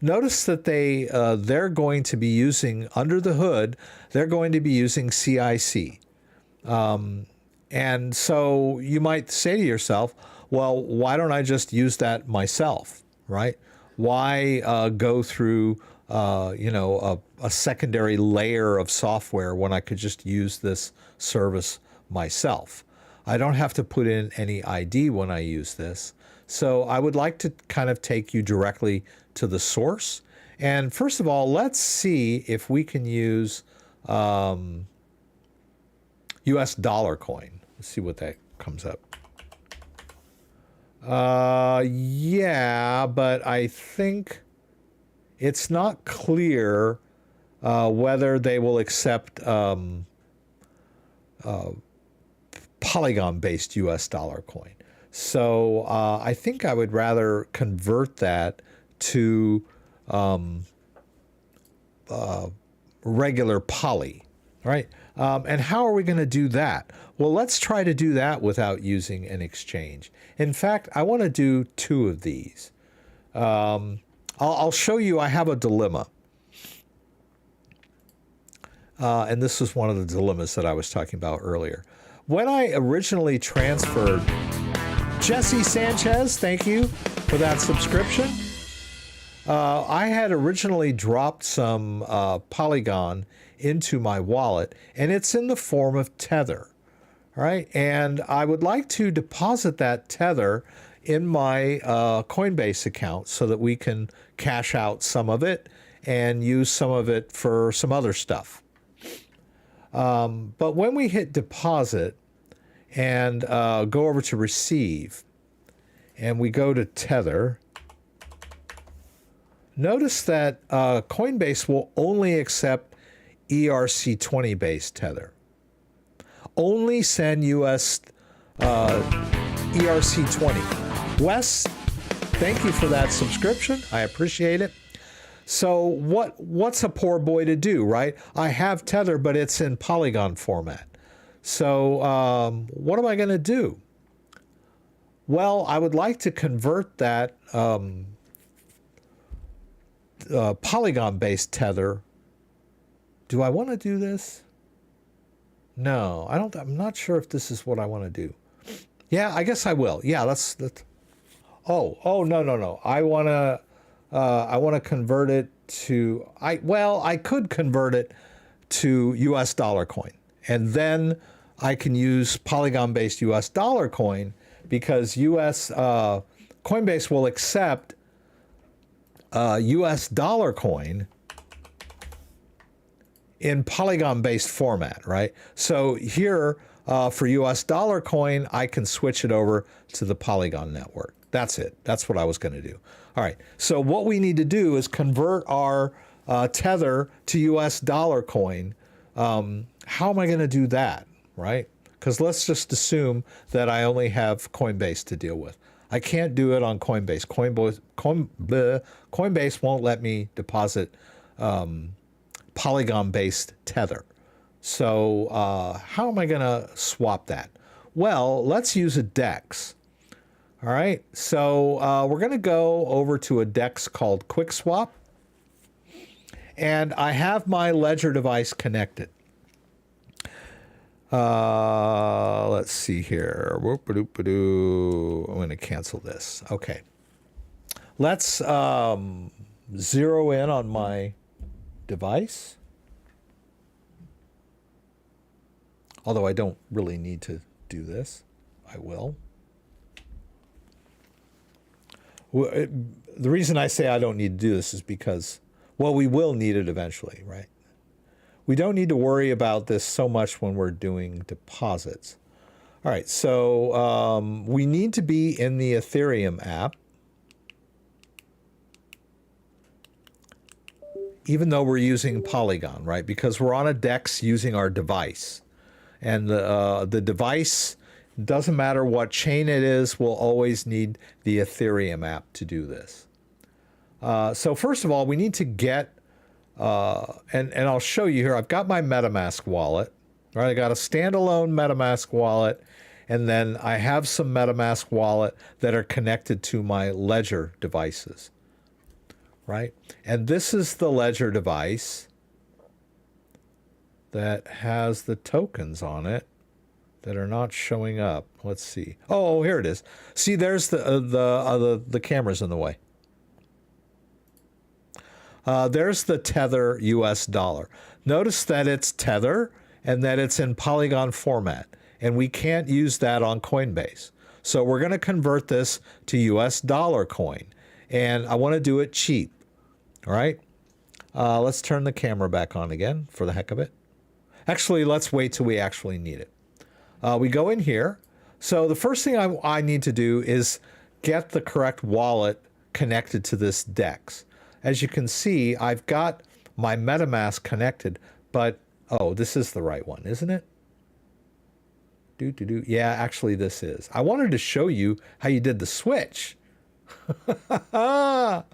Notice that they're going to be using, under the hood, they're going to be using CIC. And so you might say to yourself, well, why don't I just use that myself, right? Why go through, a secondary layer of software when I could just use this service myself? I don't have to put in any ID when I use this. So I would like to kind of take you directly to the source. And first of all, let's see if we can use US dollar coin. Let's see what that comes up. Yeah, but I think it's not clear whether they will accept Polygon-based US dollar coin. So I think I would rather convert that to regular Poly, right? And how are we going to do that? Well, let's try to do that without using an exchange. In fact, I want to do two of these. I'll show you I have a dilemma. And this is one of the dilemmas that I was talking about earlier. When I originally transferred, Jesse Sanchez, thank you for that subscription. I had originally dropped some Polygon into my wallet, and it's in the form of Tether, right? And I would like to deposit that Tether in my Coinbase account so that we can cash out some of it and use some of it for some other stuff. But when we hit deposit and go over to receive, and we go to Tether, notice that Coinbase will only accept ERC20 based Tether. Only send US ERC20. Wes, thank you for that subscription. I appreciate it. So what's a poor boy to do, right? I have Tether, but it's in Polygon format. So what am I going to do? Well, I would like to convert that Polygon-based Tether. Do I want to do this? No, I don't. I'm not sure if this is what I want to do. Yeah, I guess I will. Yeah, let's. Oh, no. I want to convert it to. I could convert it to US dollar coin, and then I can use Polygon-based US dollar coin because Coinbase will accept US dollar coin in Polygon-based format, right? So here for US dollar coin, I can switch it over to the Polygon network. That's it. That's what I was going to do. All right. So what we need to do is convert our Tether to US dollar coin. How am I going to do that, right? Because let's just assume that I only have Coinbase to deal with. I can't do it on Coinbase. Coinbase won't let me deposit Polygon-based Tether. So how am I going to swap that? Well, let's use a DEX. All right, so we're going to go over to a DEX called QuickSwap. And I have my Ledger device connected. Let's see here. I'm going to cancel this. Okay. Let's zero in on my device. Although I don't really need to do this. I will. The reason I say I don't need to do this is because, well, we will need it eventually, right? We don't need to worry about this so much when we're doing deposits. All right, so we need to be in the Ethereum app, even though we're using Polygon, right? Because we're on a DEX using our device. And the device, doesn't matter what chain it is, we'll always need the Ethereum app to do this. So first of all, we need to get, and I'll show you here, I've got my MetaMask wallet, right? I got a standalone MetaMask wallet, and then I have some MetaMask wallet that are connected to my Ledger devices, right? And this is the Ledger device that has the tokens on it that are not showing up. Let's see. Oh, here it is. See, there's the camera's in the way. There's the Tether US dollar. Notice that it's Tether and that it's in Polygon format, and we can't use that on Coinbase. So we're going to convert this to US dollar coin. And I want to do it cheap. All right. Let's turn the camera back on again for the heck of it. Actually, let's wait till we actually need it. We go in here. So the first thing I need to do is get the correct wallet connected to this DEX. As you can see, I've got my MetaMask connected, but, oh, this is the right one, isn't it? Yeah, actually this is. I wanted to show you how you did the switch. Let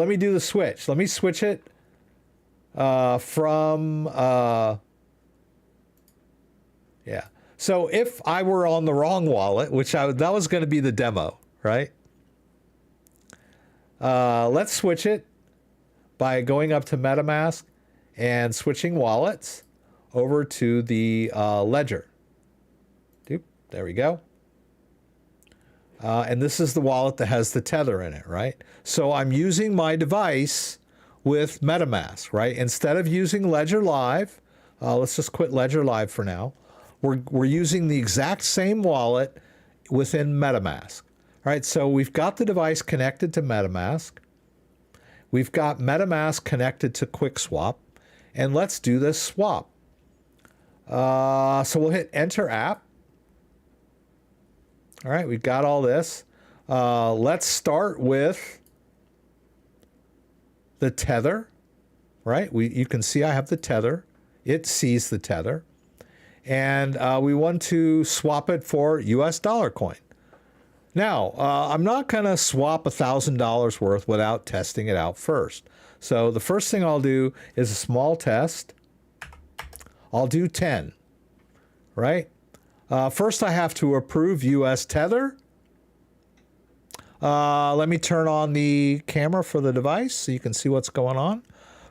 me do the switch. Let me switch it from, yeah. So if I were on the wrong wallet, which that was going to be the demo, right? Let's switch it by going up to MetaMask and switching wallets over to the Ledger. There we go. And this is the wallet that has the Tether in it, right? So I'm using my device with MetaMask, right? Instead of using Ledger Live, let's just quit Ledger Live for now. We're using the exact same wallet within MetaMask, right? So we've got the device connected to MetaMask. We've got MetaMask connected to QuickSwap, and let's do this swap. So we'll hit Enter App. All right, we've got all this. Let's start with the Tether, right? You can see I have the Tether. It sees the Tether. And we want to swap it for US dollar coin. Now, I'm not going to swap $1,000 worth without testing it out first. So the first thing I'll do is a small test. I'll do 10, right? First, I have to approve US Tether. Let me turn on the camera for the device so you can see what's going on.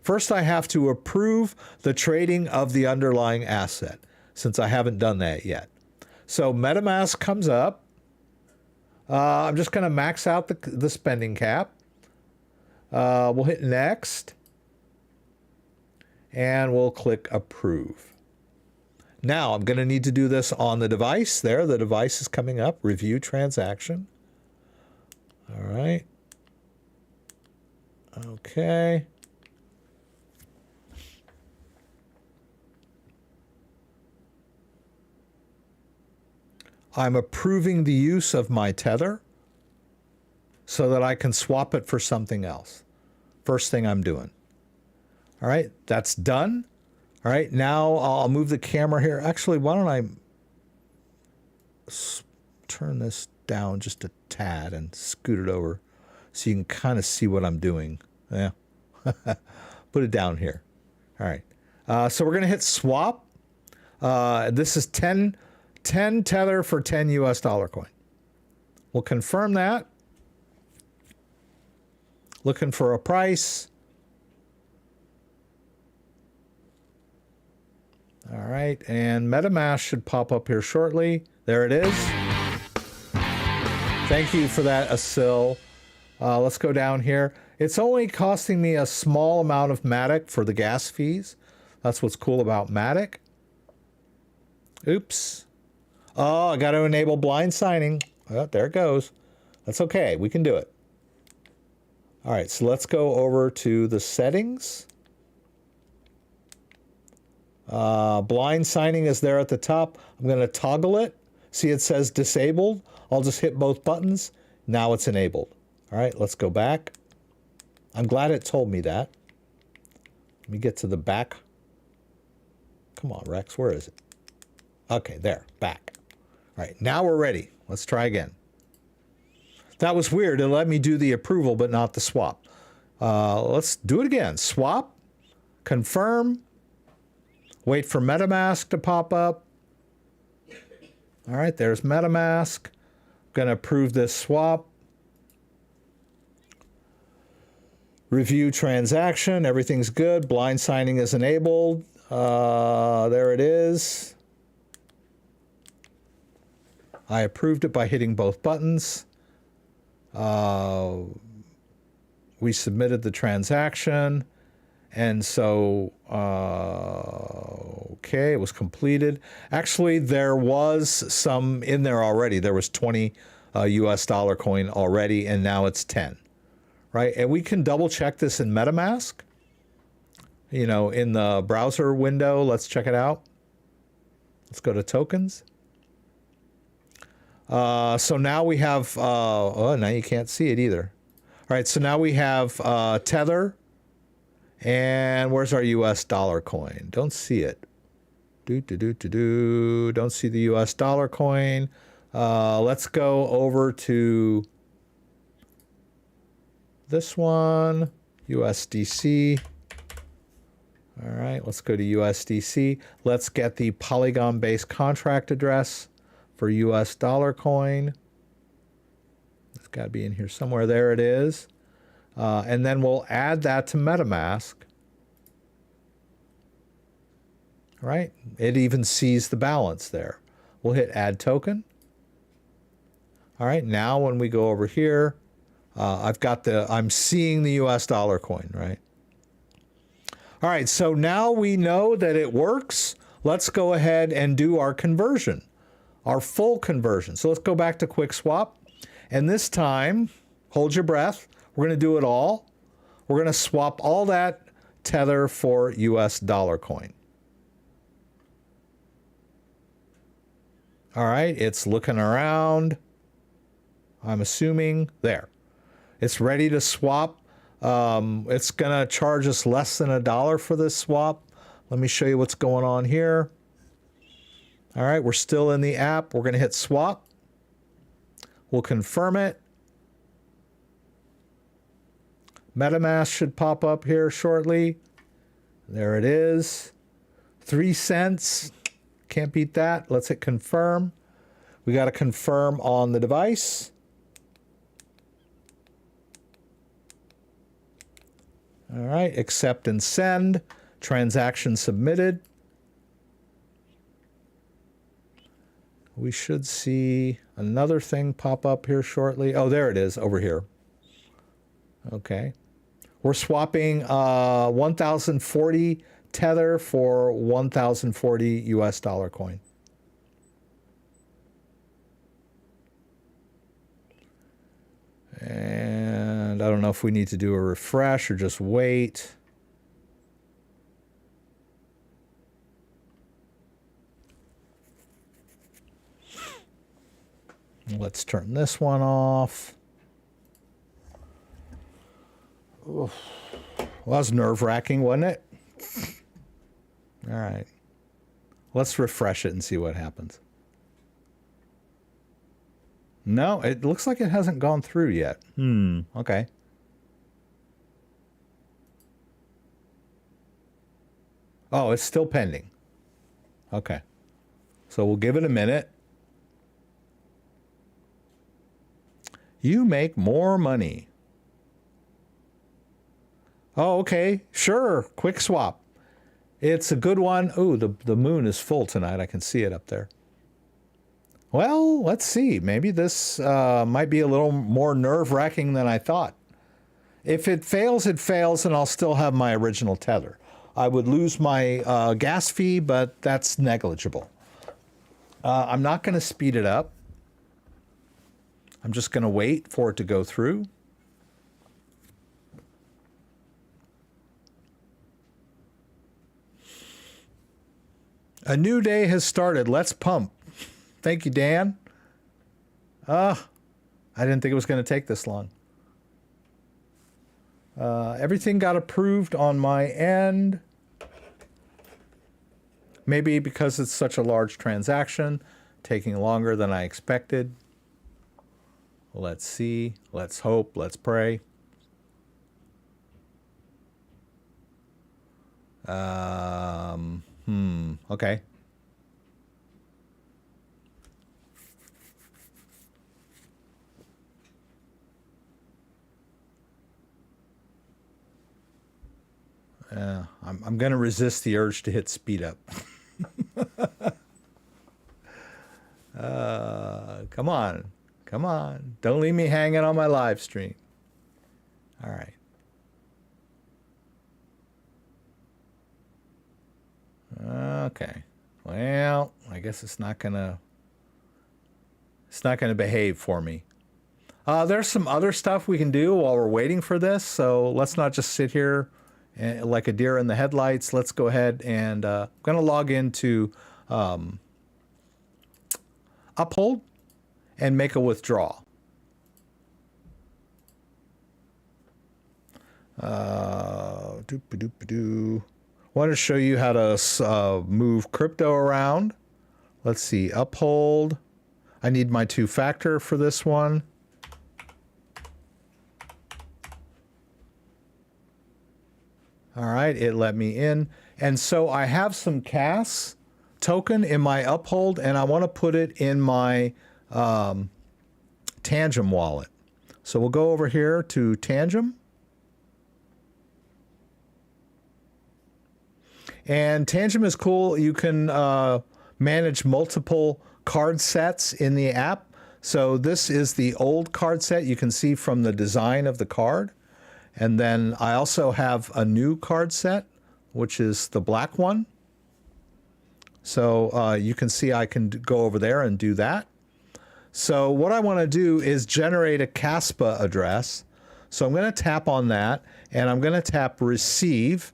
First, I have to approve the trading of the underlying asset, since I haven't done that yet. So MetaMask comes up. I'm just going to max out the spending cap. We'll hit Next. And we'll click Approve. Now, I'm going to need to do this on the device there. The device is coming up. Review transaction. All right. Okay. I'm approving the use of my Tether so that I can swap it for something else. First thing I'm doing. All right, that's done. All right, now I'll move the camera here. Actually, why don't I turn this down just a tad and scoot it over so you can kind of see what I'm doing. Yeah, put it down here. All right, so we're going to hit swap. This is 10 Tether for 10 US dollar coin. We'll confirm that. Looking for a price. All right, and MetaMask should pop up here shortly. There it is. Thank you for that, Asil. Let's go down here. It's only costing me a small amount of MATIC for the gas fees. That's what's cool about MATIC. Oops. Oh, I got to enable blind signing. Oh, there it goes. That's okay. We can do it. All right, so let's go over to the settings. Blind signing is there at the top. I'm going to toggle it. See, it says disabled. I'll just hit both buttons. Now it's enabled. All right, let's go back. I'm glad it told me that. Let me get to the back. Come on, Rex, where is it? Okay, there, back. All right, now we're ready. Let's try again. That was weird. It let me do the approval, but not the swap. Let's do it again. Swap, confirm, wait for MetaMask to pop up. All right, there's MetaMask. I'm going to approve this swap. Review transaction. Everything's good. Blind signing is enabled. There it is. I approved it by hitting both buttons. We submitted the transaction. And so, Okay, it was completed. Actually, there was some in there already. There was 20 US dollar coin already, and now it's 10, right? And we can double check this in MetaMask. You know, in the browser window, let's check it out. Let's go to tokens. So now we have, oh, now you can't see it either. All right, so now we have Tether. And where's our US dollar coin? Don't see it. Don't see the US dollar coin. Let's go over to this one, USDC. All right, let's go to USDC. Let's get the Polygon-based contract address for US dollar coin. It's got to be in here somewhere. There it is. And then we'll add that to MetaMask. All right, it even sees the balance there. We'll hit add token. All right, now when we go over here, I'm seeing the US dollar coin, right? All right, so now we know that it works. Let's go ahead and do our conversion, our full conversion. So let's go back to QuickSwap. And this time, hold your breath. We're going to do it all. We're going to swap all that Tether for US dollar coin. All right, it's looking around. I'm assuming there. It's ready to swap. It's going to charge us less than $1 for this swap. Let me show you what's going on here. All right, we're still in the app. We're going to hit swap. We'll confirm it. MetaMask should pop up here shortly. There it is. 3 cents. Can't beat that. Let's hit confirm. We got to confirm on the device. All right, accept and send. Transaction submitted. We should see another thing pop up here shortly. Oh, there it is over here. Okay. We're swapping 1,040 Tether for 1,040 US dollar coin. And I don't know if we need to do a refresh or just wait. Let's turn this one off. Oof. Well, that was nerve-wracking, wasn't it? All right. Let's refresh it and see what happens. No, it looks like it hasn't gone through yet. Okay. Oh, it's still pending. Okay. So we'll give it a minute. You make more money. Oh, okay. Sure. QuickSwap. It's a good one. Ooh, the moon is full tonight. I can see it up there. Well, let's see. Maybe this might be a little more nerve-wracking than I thought. If it fails, and I'll still have my original Tether. I would lose my gas fee, but that's negligible. I'm not going to speed it up. I'm just going to wait for it to go through. A new day has started. Let's pump. Thank you, Dan. I didn't think it was going to take this long. Everything got approved on my end. Maybe because it's such a large transaction, taking longer than I expected. Let's see. Let's hope. Let's pray. Okay. I'm going to resist the urge to hit speed up. Come on. Come on. Don't leave me hanging on my live stream. All right. Okay. Well, I guess it's not gonna behave for me. There's some other stuff we can do while we're waiting for this, so let's not just sit here like a deer in the headlights. Let's go ahead and I'm going to log into Uphold and make a withdrawal. Want to show you how to move crypto around. Let's see, Uphold. I need my two-factor for this one. All right, it let me in. And so I have some CAS token in my Uphold, and I want to put it in my Tangem wallet. So we'll go over here to Tangem. And Tangem is cool. You can manage multiple card sets in the app. So this is the old card set. You can see from the design of the card. And then I also have a new card set, which is the black one. So you can see I can go over there and do that. So what I want to do is generate a Kaspa address. So I'm going to tap on that, and I'm going to tap Receive.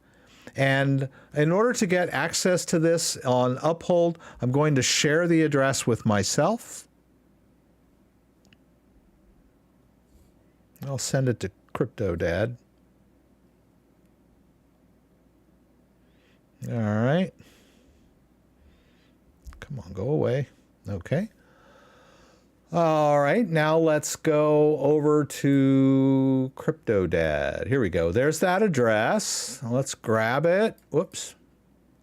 And in order to get access to this on Uphold, I'm going to share the address with myself. I'll send it to CryptoDad. All right. Come on, go away. Okay. All right, now let's go over to CryptoDad. Here we go. There's that address. Let's grab it. Whoops.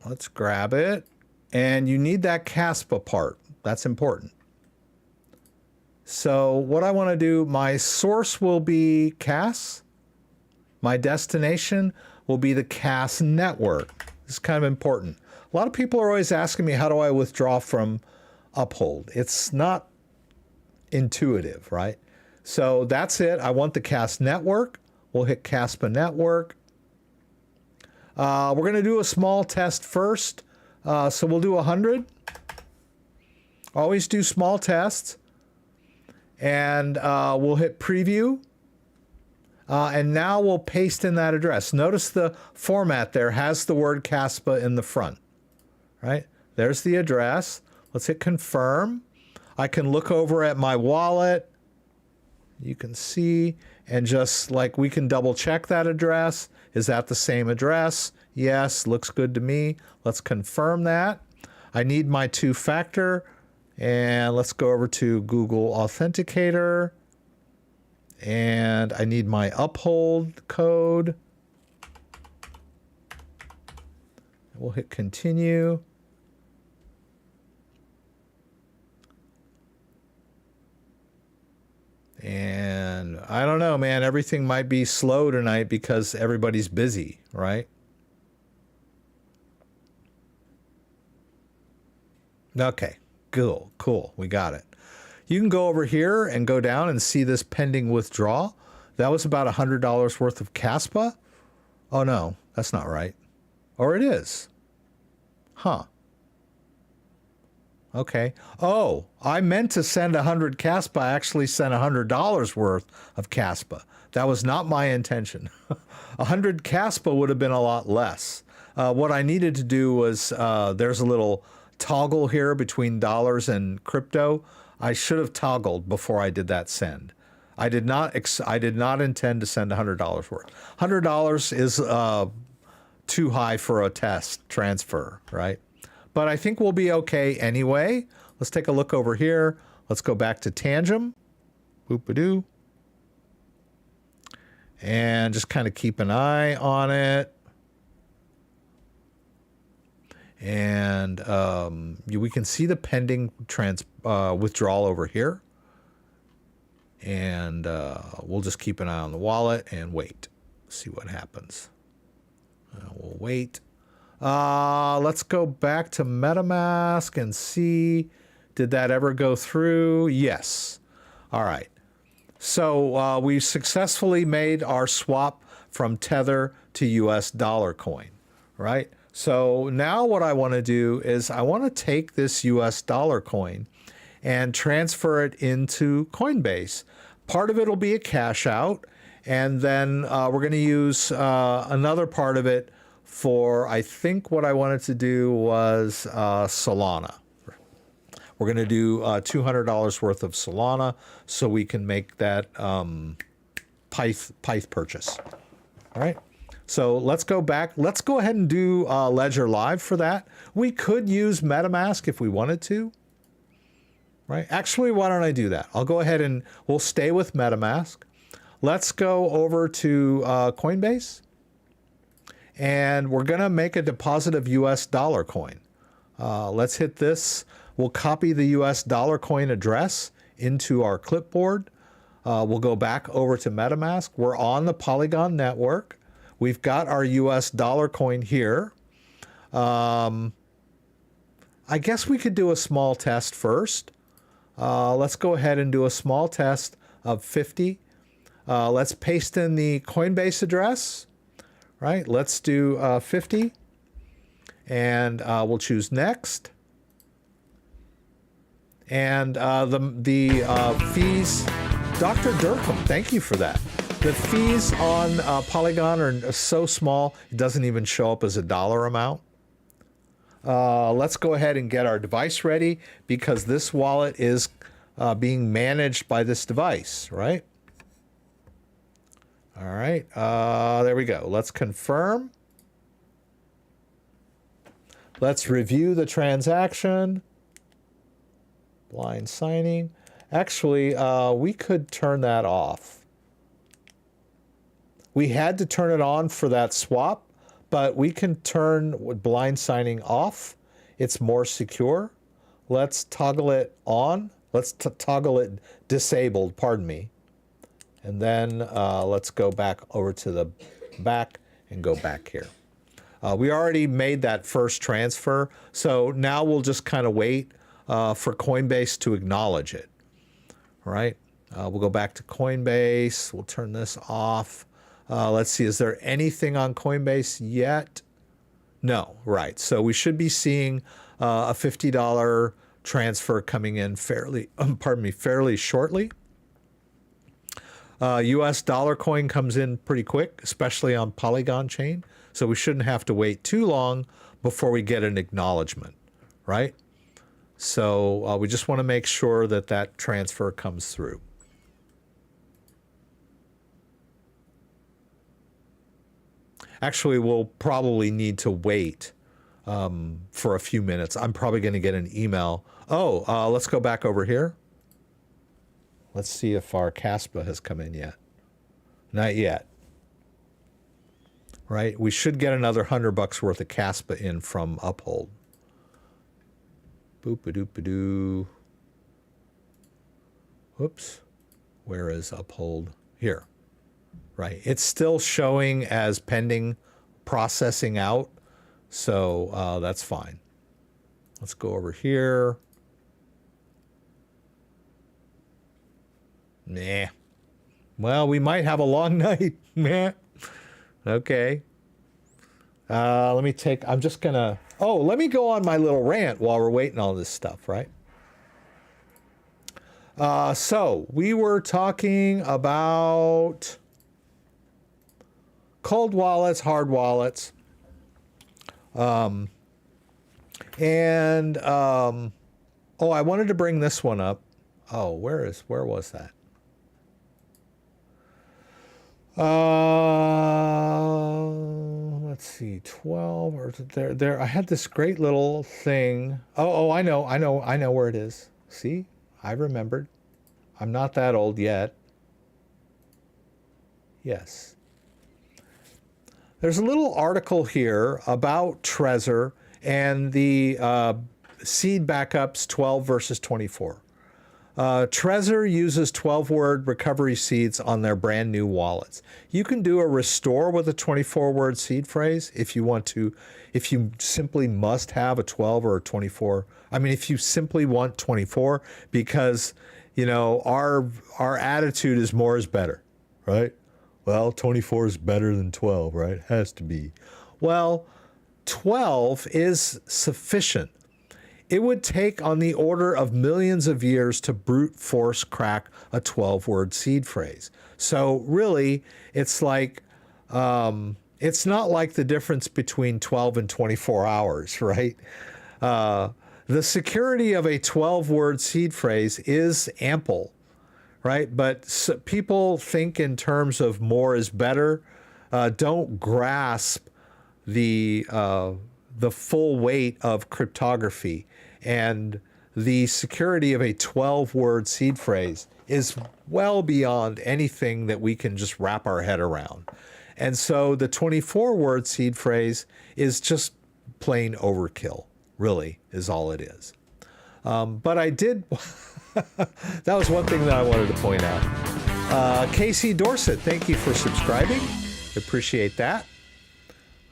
Let's grab it. And you need that Kaspa part. That's important. So what I want to do, my source will be CAS. My destination will be the CAS network. This is kind of important. A lot of people are always asking me, how do I withdraw from Uphold? It's not intuitive, right? So that's it. I want the CAS network. We'll hit Kaspa network. We're going to do a small test first. So we'll do 100. Always do small tests. And we'll hit preview. And now we'll paste in that address. Notice the format there has the word Kaspa in the front, right? There's the address. Let's hit confirm. I can look over at my wallet. You can see, and just like we can double check that address. Is that the same address? Yes, looks good to me. Let's confirm that. I need my two-factor. And let's go over to Google Authenticator. And I need my Uphold code. We'll hit continue. And I don't know, man, everything might be slow tonight because everybody's busy, right? Okay. Cool. We got it. You can go over here and go down and see this pending withdrawal. That was about $100 worth of Kaspa. Oh, no, that's not right. Or it is. Huh. Okay. Oh, I meant to send 100 Kaspa. I actually sent $100 worth of Kaspa. That was not my intention. 100 Kaspa would have been a lot less. What I needed to do was, there's a little toggle here between dollars and crypto. I should have toggled before I did that send. I did not intend to send $100 worth. $100 is too high for a test transfer, right? But I think we'll be okay anyway. Let's take a look over here. Let's go back to Tangem. Boop-a-doo. And just kind of keep an eye on it. And we can see the pending withdrawal over here. And we'll just keep an eye on the wallet and wait. See what happens. We'll wait. Let's go back to MetaMask and see, did that ever go through? Yes. All right. So we successfully made our swap from Tether to US dollar coin, right? So now what I want to do is I want to take this US dollar coin and transfer it into Coinbase. Part of it will be a cash out, and then we're going to use another part of it for, I think what I wanted to do was Solana. We're going to do $200 worth of Solana so we can make that Pyth purchase. All right. So let's go back. Let's go ahead and do Ledger Live for that. We could use MetaMask if we wanted to. Right? Actually, why don't I do that? I'll go ahead and we'll stay with MetaMask. Let's go over to Coinbase. And we're going to make a deposit of US dollar coin. Let's hit this. We'll copy the US dollar coin address into our clipboard. We'll go back over to MetaMask. We're on the Polygon network. We've got our US dollar coin here. I guess we could do a small test first. Let's go ahead and do a small test of 50. Let's paste in the Coinbase address. Right? Let's do 50. And we'll choose next. And the fees, Dr. Durkham, thank you for that. The fees on Polygon are so small, it doesn't even show up as a dollar amount. Let's go ahead and get our device ready because this wallet is being managed by this device, right? All right, there we go. Let's confirm. Let's review the transaction. Blind signing. Actually, we could turn that off. We had to turn it on for that swap, but we can turn blind signing off. It's more secure. Let's toggle it on. Let's toggle it disabled, pardon me. And then let's go back over to the back and go back here. We already made that first transfer, so now we'll just kind of wait for Coinbase to acknowledge it. All right, we'll go back to Coinbase. We'll turn this off. Let's see, is there anything on Coinbase yet? No, right. So we should be seeing a $50 transfer coming in fairly shortly. US dollar coin comes in pretty quick, especially on Polygon chain. So we shouldn't have to wait too long before we get an acknowledgement, right? So we just want to make sure that that transfer comes through. Actually, we'll probably need to wait for a few minutes. I'm probably going to get an email. Oh, let's go back over here. Let's see if our Kaspa has come in yet. Not yet. Right? We should get another $100 worth of Kaspa in from Uphold. Boop-a-doop-a-doo. Whoops. Where is Uphold? Here. Right. It's still showing as pending processing out. So that's fine. Let's go over here. Nah. Well, we might have a long night. Nah. Okay. Let me take, I'm just going to, let me go on my little rant while we're waiting on this stuff, right? So we were talking about cold wallets, hard wallets. I wanted to bring this one up. Oh, where was that? Let's see, 12 or there. I had this great little thing. I know where it is. See, I remembered. I'm not that old yet. Yes. There's a little article here about Trezor and the seed backups 12 versus 24. Trezor uses 12-word recovery seeds on their brand new wallets. You can do a restore with a 24-word seed phrase if you want to, if you simply must have a 12 or a 24. I mean, if you simply want 24, because, you know, our attitude is more is better, right? Well, 24 is better than 12, right? Has to be. Well, 12 is sufficient. It would take on the order of millions of years to brute force crack a 12-word seed phrase. So really, it's like, it's not like the difference between 12 and 24 hours, right? The security of a 12-word seed phrase is ample, right? But people think in terms of more is better, don't grasp the full weight of cryptography, and the security of a 12-word seed phrase is well beyond anything that we can just wrap our head around. And so the 24-word seed phrase is just plain overkill, really, is all it is. But I did, that was one thing that I wanted to point out. Casey Dorset, thank you for subscribing. Appreciate that.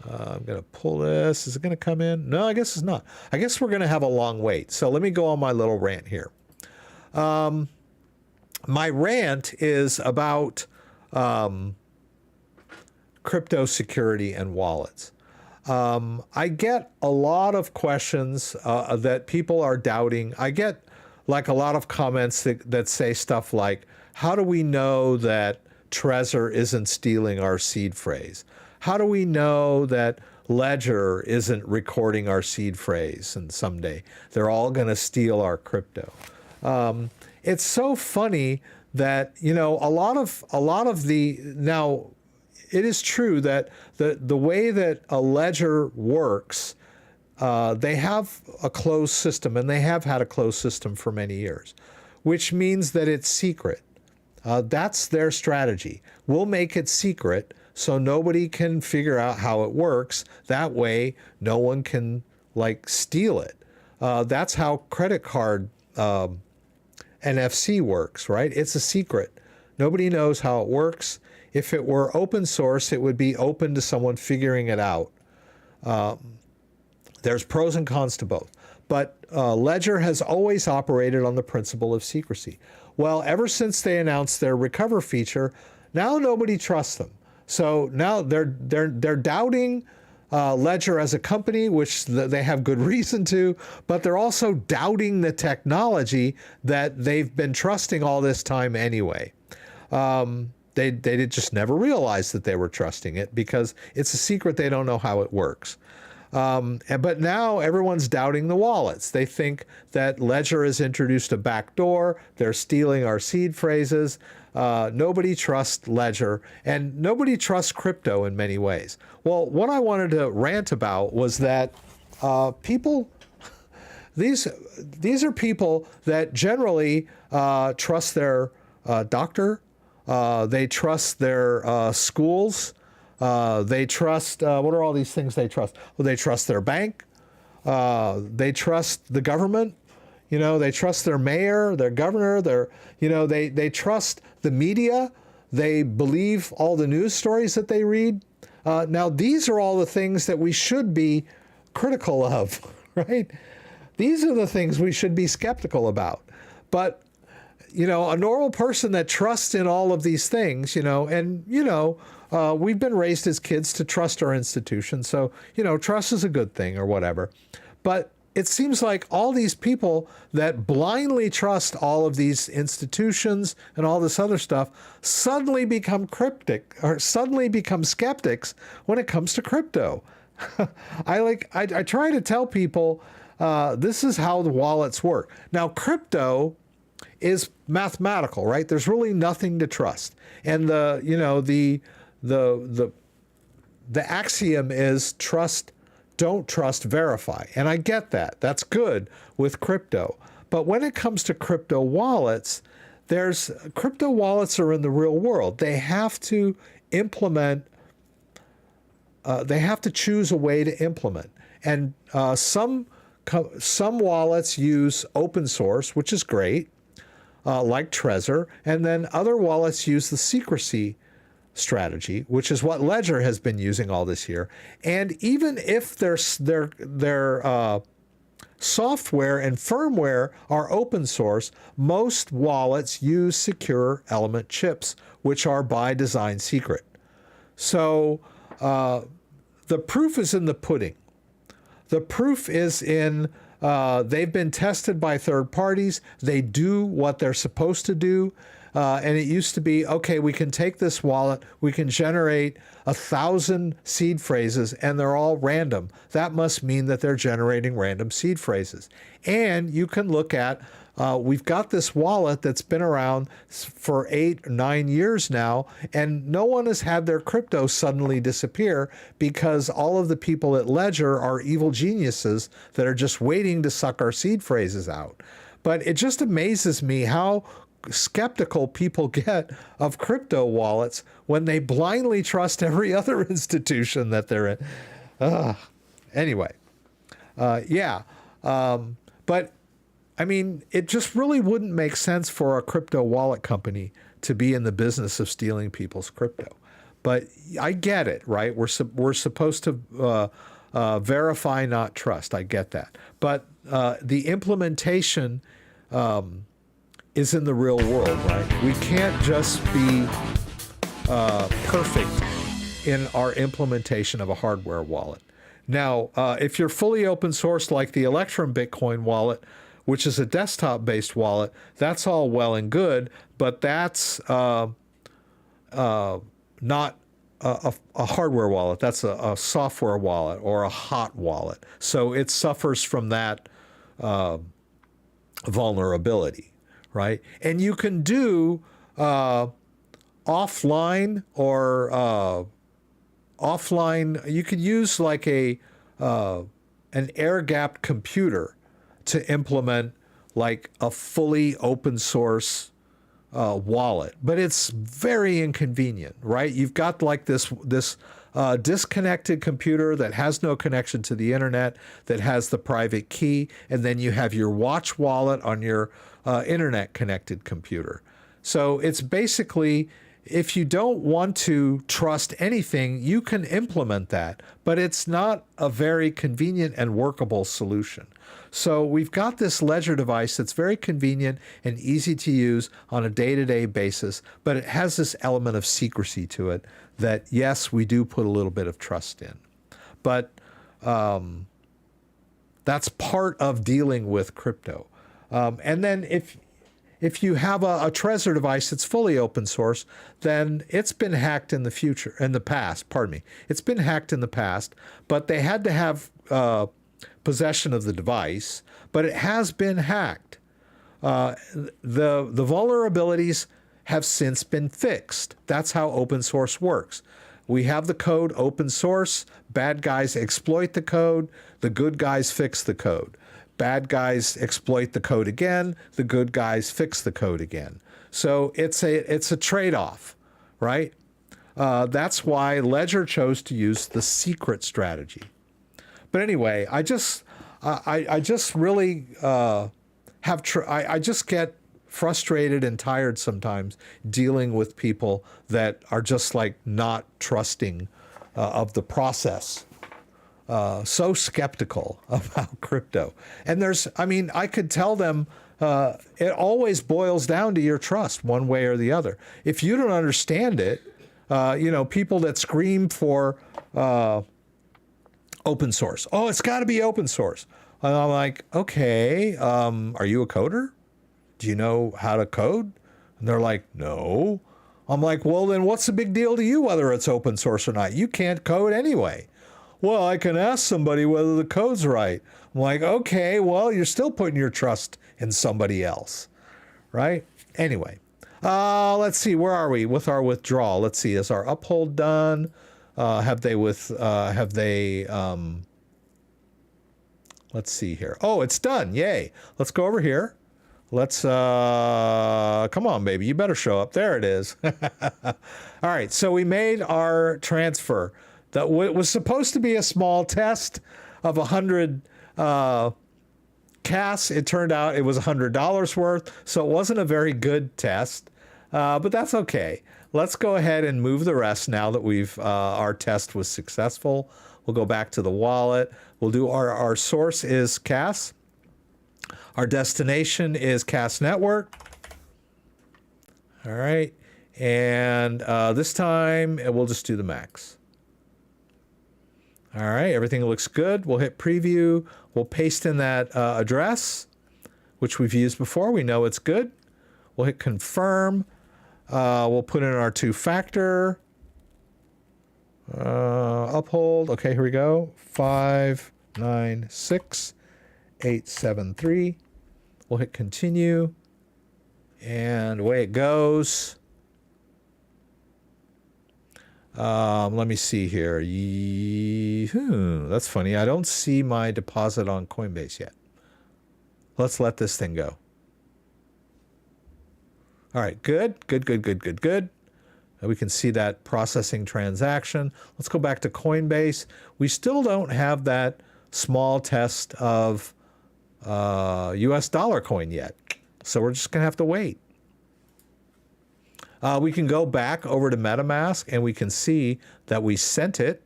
I'm going to pull this. Is it going to come in? No, I guess it's not. I guess we're going to have a long wait. So let me go on my little rant here. My rant is about crypto security and wallets. I get a lot of questions that people are doubting. I get like a lot of comments that say stuff like, how do we know that Trezor isn't stealing our seed phrase? How do we know that Ledger isn't recording our seed phrase and someday they're all going to steal our crypto? It's so funny that, you know, a lot of the, now it is true that the way that a Ledger works, they have a closed system, and they have had a closed system for many years, which means that it's secret. That's their strategy. We'll make it secret so nobody can figure out how it works. That way, no one can like steal it. That's how credit card NFC works, right? It's a secret. Nobody knows how it works. If it were open source, it would be open to someone figuring it out. There's pros and cons to both. But Ledger has always operated on the principle of secrecy. Well, ever since they announced their recover feature, now nobody trusts them. So now they're doubting Ledger as a company, which they have good reason to, but they're also doubting the technology that they've been trusting all this time anyway. They just never realized that they were trusting it because it's a secret. They don't know how it works. But now everyone's doubting the wallets. They think that Ledger has introduced a backdoor. They're stealing our seed phrases. Nobody trusts Ledger, and nobody trusts crypto in many ways. Well, what I wanted to rant about was that people, these are people that generally trust their doctor. They trust their schools. They trust, what are all these things they trust? Well, they trust their bank. They trust the government. You know, they trust their mayor, their governor, they trust the media. They believe all the news stories that they read. Now, these are all the things that we should be critical of, right? These are the things we should be skeptical about. But, you know, a normal person that trusts in all of these things, we've been raised as kids to trust our institutions. So, trust is a good thing or whatever. But it seems like all these people that blindly trust all of these institutions and all this other stuff suddenly become cryptic or suddenly become skeptics when it comes to crypto. I try to tell people this is how the wallets work. Now, crypto is mathematical, right? There's really nothing to trust. And the axiom is don't trust, verify. And I get that. That's good with crypto. But when it comes to crypto wallets, crypto wallets are in the real world. They have to implement, they have to choose a way to implement. And some wallets use open source, which is great, like Trezor, and then other wallets use the secrecy strategy, which is what Ledger has been using all this year. And even if their software and firmware are open source, most wallets use secure element chips, which are by design secret. So the proof is in the pudding. The proof is in, they've been tested by third parties. They do what they're supposed to do. And it used to be, okay, we can take this wallet, we can generate 1,000 seed phrases, and they're all random. That must mean that they're generating random seed phrases. And you can look at, we've got this wallet that's been around for 8 or 9 years now, and no one has had their crypto suddenly disappear because all of the people at Ledger are evil geniuses that are just waiting to suck our seed phrases out. But it just amazes me how skeptical people get of crypto wallets when they blindly trust every other institution that they're in. Anyway, yeah. But I mean, it just really wouldn't make sense for a crypto wallet company to be in the business of stealing people's crypto. But I get it, right? We're supposed to verify, not trust. I get that. But the implementation is in the real world, right? We can't just be perfect in our implementation of a hardware wallet. Now, if you're fully open source like the Electrum Bitcoin wallet, which is a desktop-based wallet, that's all well and good, but that's not a hardware wallet. That's a software wallet or a hot wallet. So it suffers from that vulnerability. Right? And you can do offline or offline, you could use like an air-gapped computer to implement like a fully open source wallet, but it's very inconvenient, right? You've got like this disconnected computer that has no connection to the internet, that has the private key, and then you have your watch wallet on your internet connected computer. So it's basically, if you don't want to trust anything, you can implement that, but it's not a very convenient and workable solution. So we've got this Ledger device that's very convenient and easy to use on a day-to-day basis, but it has this element of secrecy to it that, yes, we do put a little bit of trust in. But that's part of dealing with crypto. And then if you have a Trezor device that's fully open source, then it's been hacked in the past, pardon me. It's been hacked in the past, but they had to have possession of the device, but it has been hacked. The vulnerabilities have since been fixed. That's how open source works. We have the code open source, bad guys exploit the code, the good guys fix the code. Bad guys exploit the code again, the good guys fix the code again. So it's a trade-off, right? That's why Ledger chose to use the secret strategy. But anyway, I just really I just get frustrated and tired sometimes dealing with people that are just like not trusting of the process. So skeptical about crypto. And I could tell them it always boils down to your trust one way or the other. If you don't understand it, people that scream for open source. Oh, it's got to be open source. And I'm like, okay, are you a coder? Do you know how to code? And they're like, no. I'm like, well, then what's the big deal to you whether it's open source or not? You can't code anyway. Well, I can ask somebody whether the code's right. I'm like, okay, well, you're still putting your trust in somebody else, right? Anyway, let's see, where are we with our withdrawal? Let's see, is our Uphold done? Let's see here. Oh, it's done, yay. Let's go over here. Let's, come on, baby, you better show up. There it is. All right, so we made our transfer. That was supposed to be a small test of 100 CAS. It turned out it was $100 worth, so it wasn't a very good test, but that's okay. Let's go ahead and move the rest now that our test was successful. We'll go back to the wallet. We'll do our source is CAS. Our destination is CAS Network. All right, and this time we'll just do the max. All right, everything looks good. We'll hit preview. We'll paste in that address, which we've used before. We know it's good. We'll hit confirm. We'll put in our two-factor. Uphold. Okay, here we go. 596873. We'll hit continue. And away it goes. Let me see here. That's funny. I don't see my deposit on Coinbase yet. Let's let this thing go. All right, good. We can see that processing transaction. Let's go back to Coinbase. We still don't have that small test of US dollar coin yet. So we're just gonna have to wait. We can go back over to MetaMask and we can see that we sent it,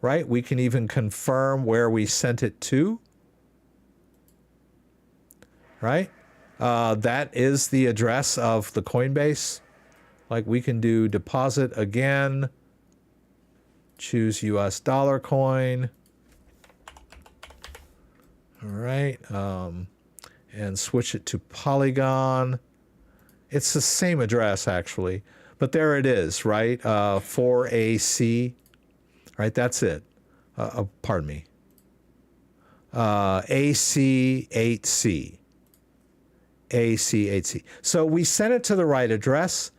right? We can even confirm where we sent it to, right? That is the address of the Coinbase. Like we can do deposit again, choose US dollar coin. All right, and switch it to Polygon. It's the same address actually, but there it is, right? 4AC, right? That's it. Pardon me. AC8C. AC8C. So we sent it to the right address.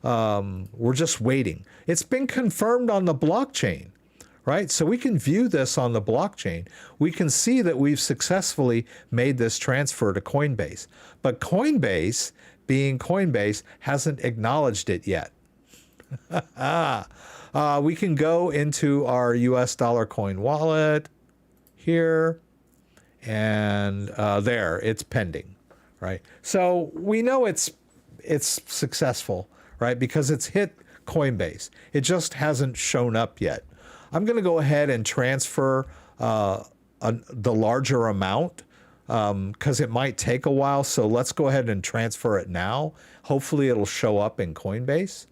We're just waiting. It's been confirmed on the blockchain, right? So we can view this on the blockchain. We can see that we've successfully made this transfer to Coinbase. But Coinbase, being Coinbase, hasn't acknowledged it yet. We can go into our US dollar coin wallet here, and there, it's pending, right? So we know it's successful, right? Because it's hit Coinbase. It just hasn't shown up yet. I'm going to go ahead and transfer the larger amount because it might take a while. So let's go ahead and transfer it now. Hopefully it'll show up in Coinbase.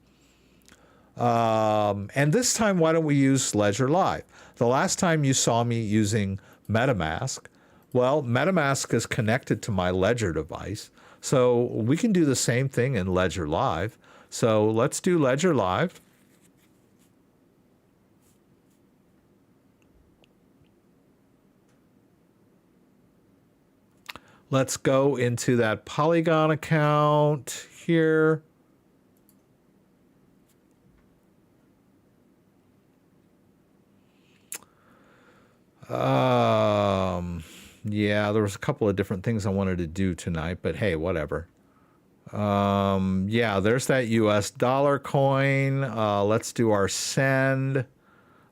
And this time, why don't we use Ledger Live? The last time you saw me using MetaMask, well, MetaMask is connected to my Ledger device. So we can do the same thing in Ledger Live. So let's do Ledger Live. Let's go into that Polygon account here. Yeah, there was a couple of different things I wanted to do tonight, but hey, whatever. Yeah, there's that US dollar coin. Let's do our send.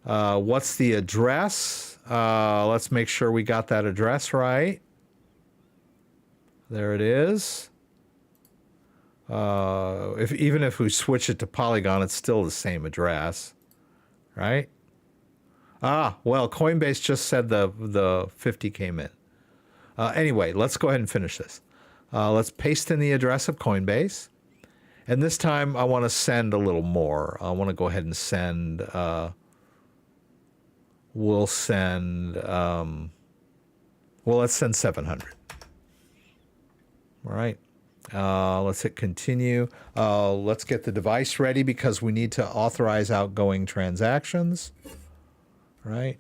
What's the address? Let's make sure we got that address right. There it is. Even if we switch it to Polygon, it's still the same address, right? Well, Coinbase just said the 50 came in. Anyway, let's go ahead and finish this. Let's paste in the address of Coinbase. And this time I want to send a little more. I want to go ahead and send, we'll send, well, let's send 700. All right. Let's hit continue. Let's get the device ready because we need to authorize outgoing transactions. Right.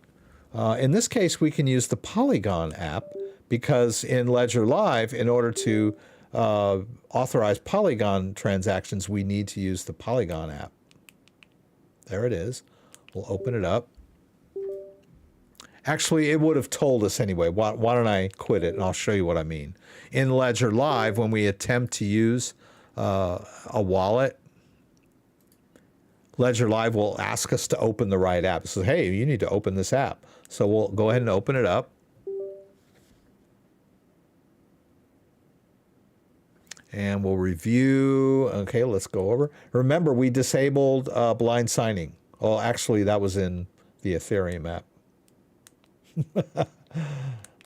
In this case, we can use the Polygon app because in Ledger Live, in order to authorize Polygon transactions, we need to use the Polygon app. There it is. We'll open it up. Actually, it would have told us anyway. Why don't I quit it and I'll show you what I mean. In Ledger Live, when we attempt to use a wallet, Ledger Live will ask us to open the right app. It says, hey, you need to open this app. So we'll go ahead and open it up. And we'll review. Okay, let's go over. Remember, we disabled blind signing. Well, actually, that was in the Ethereum app.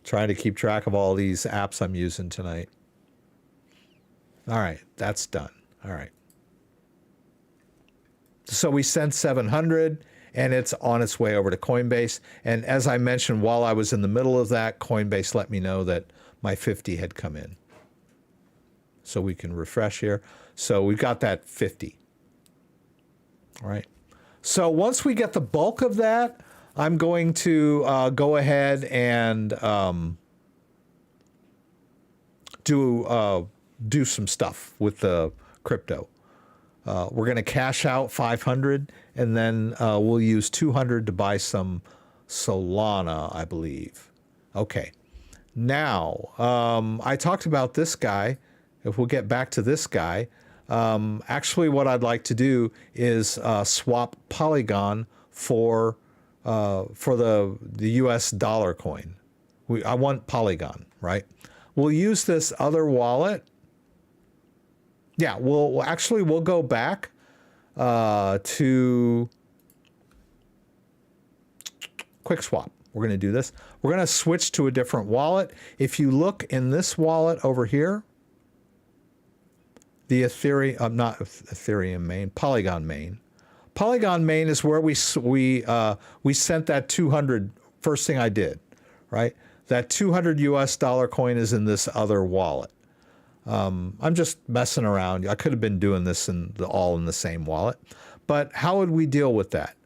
Trying to keep track of all these apps I'm using tonight. All right, that's done. All right. So we sent 700, and it's on its way over to Coinbase. And as I mentioned, while I was in the middle of that, Coinbase let me know that my 50 had come in. So we can refresh here. So we've got that 50. All right. So once we get the bulk of that, I'm going to go ahead and do some stuff with the crypto. We're going to cash out 500, and then we'll use 200 to buy some Solana, I believe. Okay. Now, I talked about this guy. If we'll get back to this guy, actually what I'd like to do is swap Polygon for the US dollar coin. I want Polygon, right? We'll use this other wallet. Yeah, we'll go back to QuickSwap. We're going to do this. We're going to switch to a different wallet. If you look in this wallet over here, the Ethereum, not Ethereum main, Polygon main. Polygon main is where we sent that 200. First thing I did, right? That 200 US dollar coin is in this other wallet. I'm just messing around. I could have been doing this all in the same wallet, but how would we deal with that?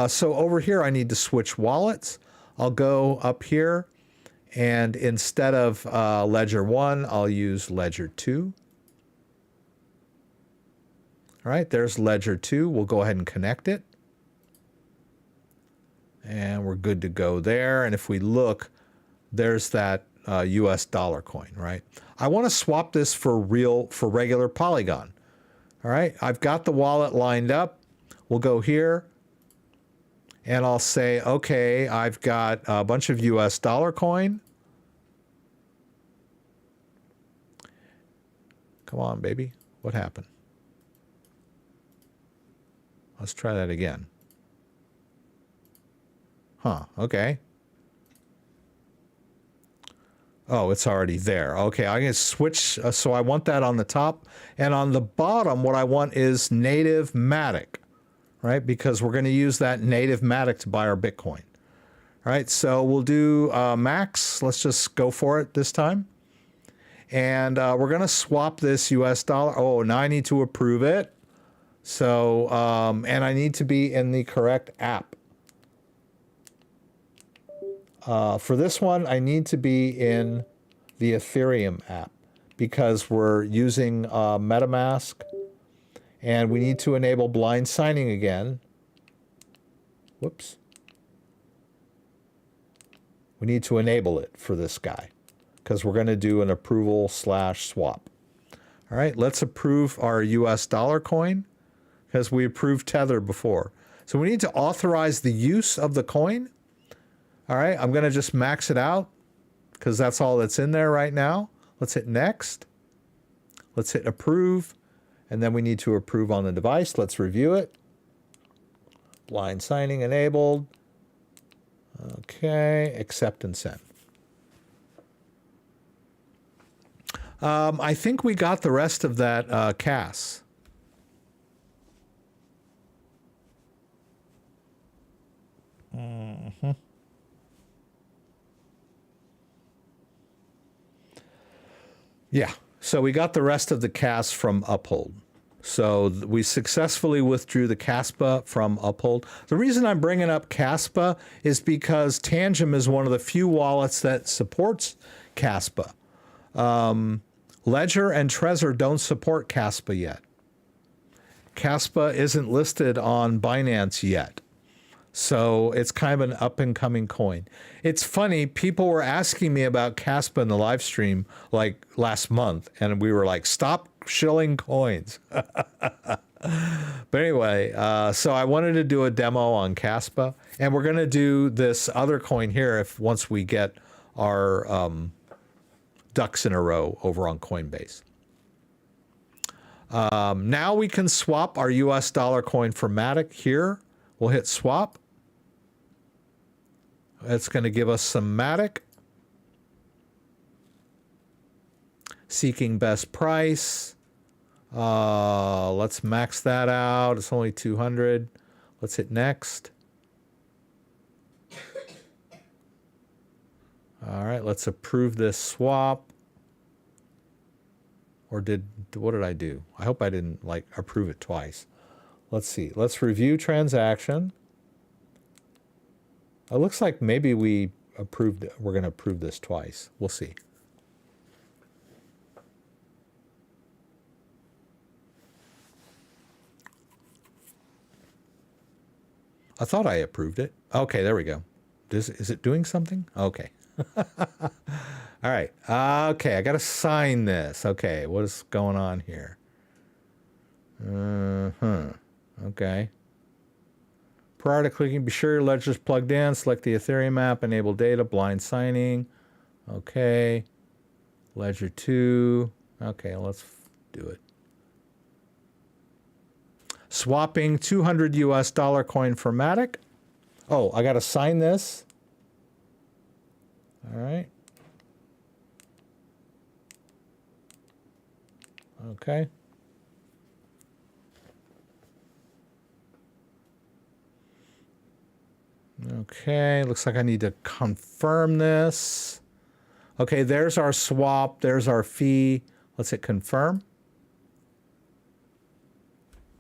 So over here, I need to switch wallets. I'll go up here, and instead of Ledger 1, I'll use Ledger 2. All right, there's Ledger 2. We'll go ahead and connect it. And we're good to go there. And if we look, there's that US dollar coin, right? I want to swap this for regular Polygon. All right, I've got the wallet lined up. We'll go here, and I'll say, okay, I've got a bunch of US dollar coin. Come on, baby. What happened? Let's try that again. Huh, okay. Oh, it's already there. Okay, I'm going to switch. So I want that on the top. And on the bottom, what I want is native MATIC, right? Because we're going to use that native MATIC to buy our Bitcoin. All right, so we'll do max. Let's just go for it this time. And we're going to swap this US dollar. Oh, now I need to approve it. So, and I need to be in the correct app. For this one, I need to be in the Ethereum app because we're using MetaMask, and we need to enable blind signing again. Whoops. We need to enable it for this guy because we're going to do an approval/swap. All right, let's approve our US dollar coin because we approved Tether before. So we need to authorize the use of the coin. All right, I'm going to just max it out because that's all that's in there right now. Let's hit next. Let's hit approve. And then we need to approve on the device. Let's review it. Blind signing enabled. Okay, accept and send. I think we got the rest of that CAS. Mm-hmm. Yeah, so we got the rest of the CAS from Uphold. So we successfully withdrew the Kaspa from Uphold. The reason I'm bringing up Kaspa is because Tangem is one of the few wallets that supports Kaspa. Ledger and Trezor don't support Kaspa yet. Kaspa isn't listed on Binance yet. So it's kind of an up-and-coming coin. It's funny, people were asking me about Kaspa in the live stream like last month, and we were like, stop shilling coins. But anyway, so I wanted to do a demo on Kaspa, and we're going to do this other coin here once we get our ducks in a row over on Coinbase. Now we can swap our US dollar coin for MATIC here. We'll hit swap. It's going to give us some MATIC. Seeking best price. Let's max that out. It's only 200. Let's hit next. All right, let's approve this swap. Or what did I do? I hope I didn't like approve it twice. Let's see. Let's review transaction. It looks like maybe we approved it. We're going to approve this twice. We'll see. I thought I approved it. Okay, there we go. Is it doing something? Okay. All right. Okay, I got to sign this. Okay, what is going on here? Okay. Prior to clicking, be sure your ledger's plugged in. Select the Ethereum app, enable data, blind signing. Okay. Ledger 2. Okay, let's do it. Swapping 200 US dollar coin for MATIC. Oh, I got to sign this. All right. Okay. Okay, looks like I need to confirm this. Okay, there's our swap, there's our fee. Let's hit confirm.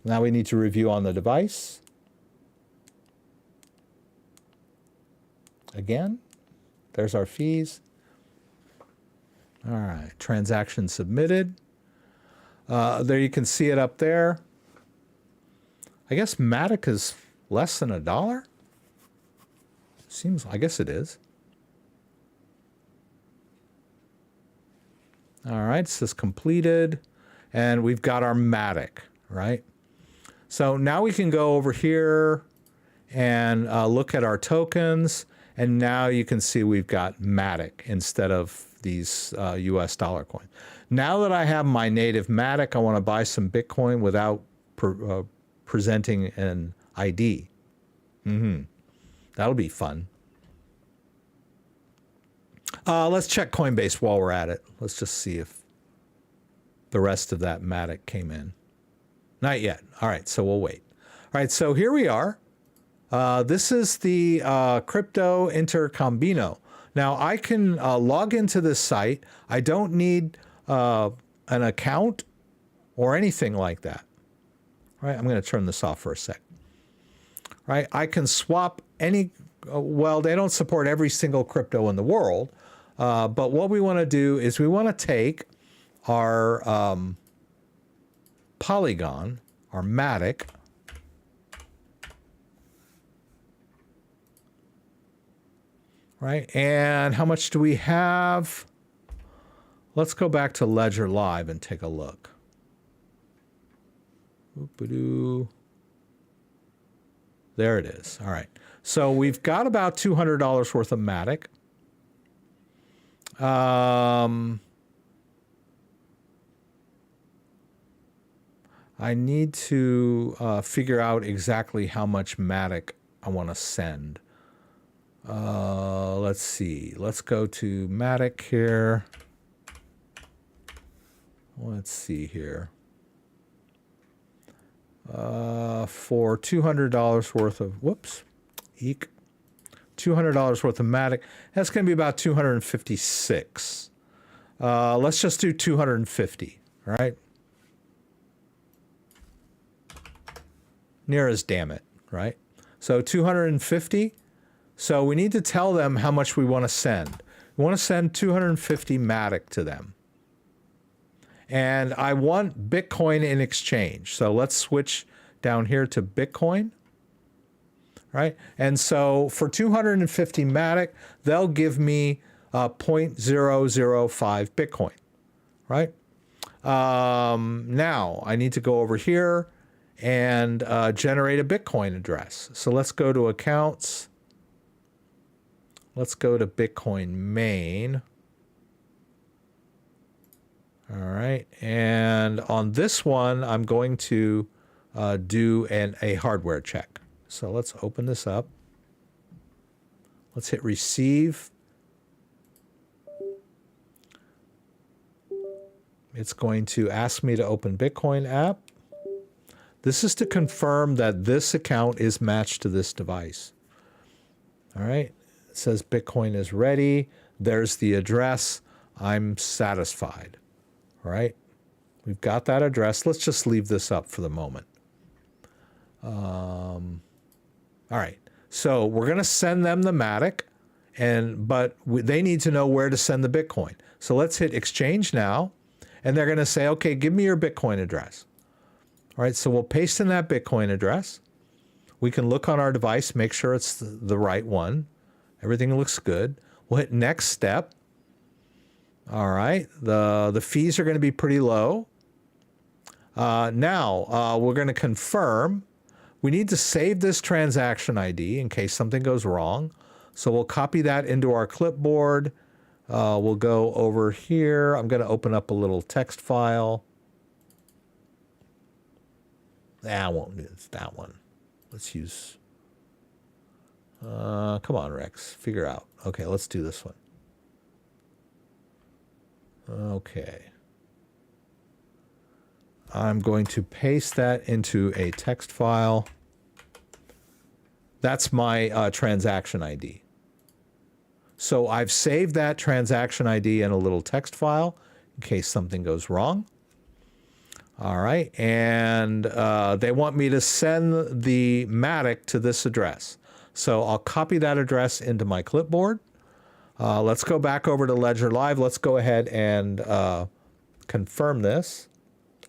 Now we need to review on the device. Again, there's our fees. All right, transaction submitted. There you can see it up there. I guess MATIC is less than $1. Seems, I guess it is. All right, it says completed, and we've got our MATIC, right? So now we can go over here and look at our tokens, and now you can see we've got MATIC instead of these US dollar coins. Now that I have my native MATIC, I want to buy some Bitcoin without presenting an ID. That'll be fun. Let's check Coinbase while we're at it. Let's just see if the rest of that MATIC came in. Not yet. All right, so we'll wait. All right, so here we are. This is the Criptointercambio. Now, I can log into this site. I don't need an account or anything like that. All right, I'm going to turn this off for a sec. All right, I can swap any, well, they don't support every single crypto in the world, but what we want to do is we want to take our Polygon, our MATIC, right? And how much do we have? Let's go back to Ledger Live and take a look. There it is. All right. So we've got about $200 worth of MATIC. I need to figure out exactly how much MATIC I want to send. Let's see. Let's go to MATIC here. Let's see here. For $200 worth of, eek. $200 worth of MATIC. That's going to be about 256. Let's just do 250, right? Near as damn it, right? So 250. So we need to tell them how much we want to send. We want to send 250 MATIC to them. And I want Bitcoin in exchange. So let's switch down here to Bitcoin, right? And so for 250 MATIC, they'll give me 0.005 Bitcoin, right? Now I need to go over here and generate a Bitcoin address. So let's go to accounts. Let's go to Bitcoin main. All right, and on this one, I'm going to do a hardware check. So let's open this up. Let's hit receive. It's going to ask me to open Bitcoin app. This is to confirm that this account is matched to this device. All right, it says Bitcoin is ready. There's the address. I'm satisfied, right? We've got that address. Let's just leave this up for the moment. All right. So we're going to send them the MATIC, but they need to know where to send the Bitcoin. So let's hit exchange now, and they're going to say, okay, give me your Bitcoin address. All right. So we'll paste in that Bitcoin address. We can look on our device, make sure it's the right one. Everything looks good. We'll hit next step. All right. The fees are going to be pretty low. Now we're going to confirm. We need to save this transaction ID in case something goes wrong. So we'll copy that into our clipboard. We'll go over here. I'm going to open up a little text file. I won't use that one. Let's use, come on, Rex, figure out. Okay, let's do this one. Okay. I'm going to paste that into a text file. That's my transaction ID. So I've saved that transaction ID in a little text file in case something goes wrong. All right, and they want me to send the MATIC to this address. So I'll copy that address into my clipboard. Let's go back over to Ledger Live. Let's go ahead and confirm this.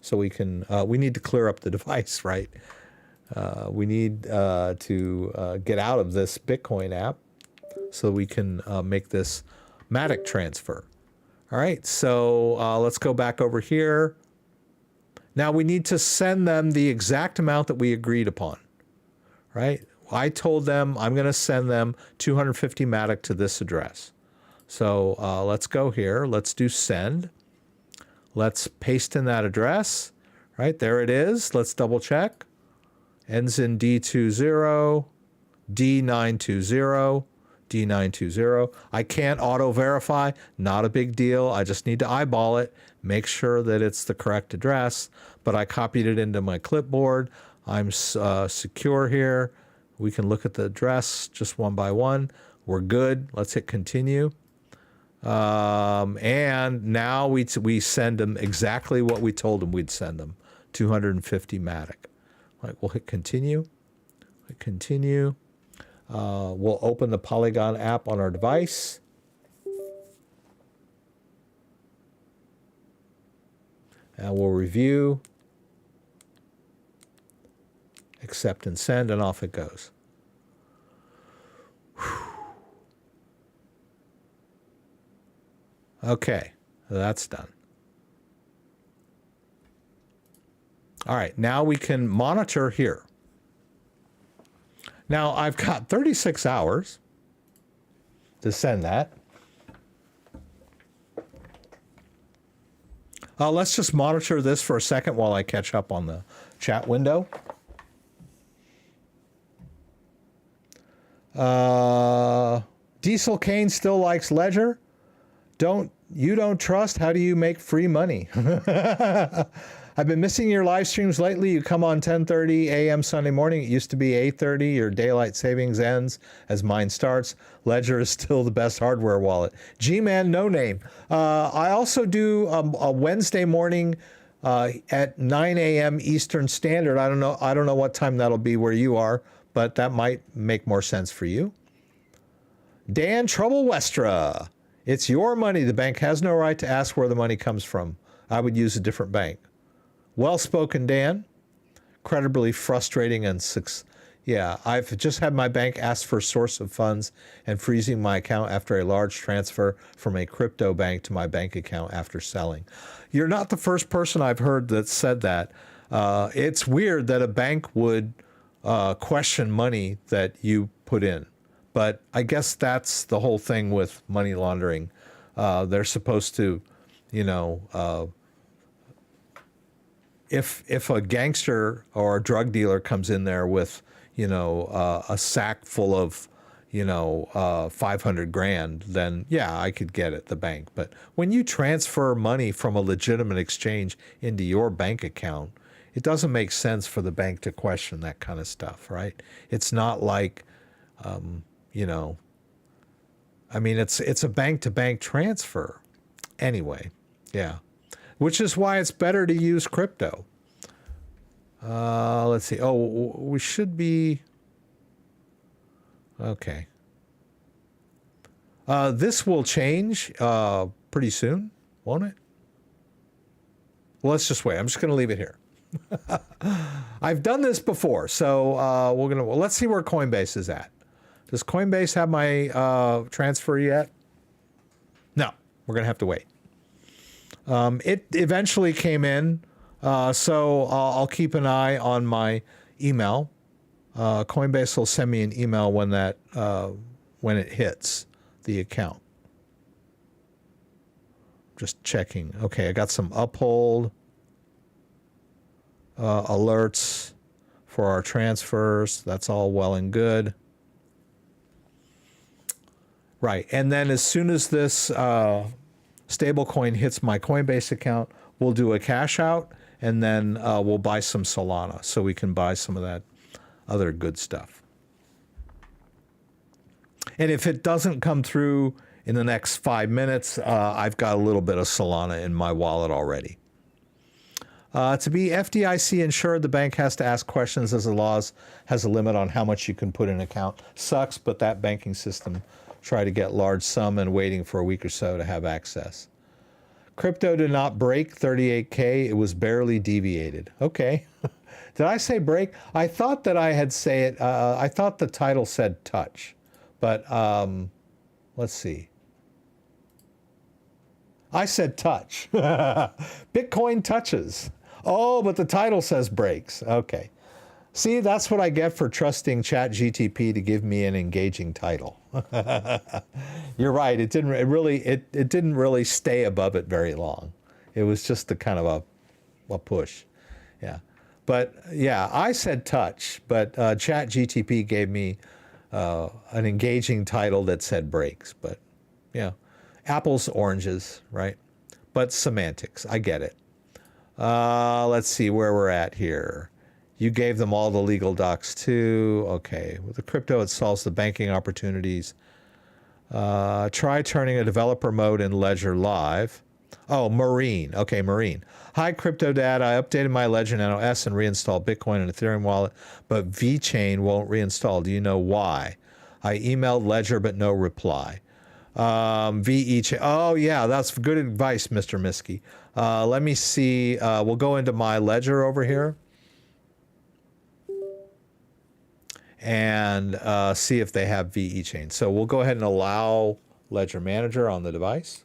So we can, we need to clear up the device, right? We need to get out of this Bitcoin app so we can make this MATIC transfer. All right, so let's go back over here. Now we need to send them the exact amount that we agreed upon, right? I told them I'm going to send them 250 MATIC to this address. So let's go here. Let's do send. Let's paste in that address. Right, there it is. Let's double check. Ends in D20, D920, D920. I can't auto verify. Not a big deal. I just need to eyeball it, make sure that it's the correct address. But I copied it into my clipboard. I'm secure here. We can look at the address just one by one. We're good. Let's hit continue. And now we send them exactly what we told them we'd send them, 250 MATIC. Right, we'll hit continue. Hit continue. We'll open the Polygon app on our device. And we'll review, accept and send, and off it goes. Okay, that's done. All right, now we can monitor here. Now I've got 36 hours to send that. Let's just monitor this for a second while I catch up on the chat window. Diesel Kane still likes Ledger. You don't trust? How do you make free money? I've been missing your live streams lately. You come on 10:30 a.m. Sunday morning. It used to be 8:30. Your daylight savings ends as mine starts. Ledger is still the best hardware wallet. G-Man, no name. I also do a Wednesday morning at 9 a.m. Eastern Standard. I don't know what time that'll be where you are, but that might make more sense for you. Dan Trouble Westra. It's your money. The bank has no right to ask where the money comes from. I would use a different bank. Well-spoken, Dan. Incredibly frustrating and yeah, I've just had my bank ask for source of funds and freezing my account after a large transfer from a crypto bank to my bank account after selling. You're not the first person I've heard that said that. It's weird that a bank would question money that you put in. But I guess that's the whole thing with money laundering. They're supposed to, you know, if a gangster or a drug dealer comes in there with, you know, a sack full of, you know, 500 grand, then yeah, I could get it, the bank. But when you transfer money from a legitimate exchange into your bank account, it doesn't make sense for the bank to question that kind of stuff, right? It's not like, you know, I mean, it's a bank-to-bank transfer. Anyway, yeah. Which is why it's better to use crypto. Let's see. Oh, we should be... Okay. This will change pretty soon, won't it? Well, let's just wait. I'm just going to leave it here. I've done this before, so let's see where Coinbase is at. Does Coinbase have my transfer yet? No, we're going to have to wait. It eventually came in, so I'll keep an eye on my email. Coinbase will send me an email when it hits the account. Just checking. Okay, I got some Uphold alerts for our transfers. That's all well and good. Right, and then as soon as this stablecoin hits my Coinbase account, we'll do a cash out, and then we'll buy some Solana so we can buy some of that other good stuff. And if it doesn't come through in the next 5 minutes, I've got a little bit of Solana in my wallet already. To be FDIC insured, the bank has to ask questions as the laws has a limit on how much you can put in an account. Sucks, but that banking system try to get large sum and waiting for a week or so to have access. Crypto did not break 38K. It was barely deviated. Okay. Did I say break? I thought that I had say it. I thought the title said touch, but let's see. I said touch. Bitcoin touches. Oh, but the title says breaks. Okay. See, that's what I get for trusting ChatGTP to give me an engaging title. You're right. It didn't really stay above it very long. It was just a kind of a push. Yeah. But yeah, I said touch, but ChatGTP gave me an engaging title that said breaks. But yeah, apples, oranges, right? But semantics. I get it. Let's see where we're at here. You gave them all the legal docs too. Okay, with the crypto, it solves the banking opportunities. Try turning a developer mode in Ledger Live. Oh, Marine. Okay, Marine. Hi, CryptoDad. I updated my Ledger Nano S and reinstalled Bitcoin and Ethereum wallet, but VeChain won't reinstall. Do you know why? I emailed Ledger, but no reply. VeChain. Oh, yeah, that's good advice, Mr. Miskey. Let me see. We'll go into my Ledger over here and see if they have VeChain. So we'll go ahead and allow Ledger Manager on the device.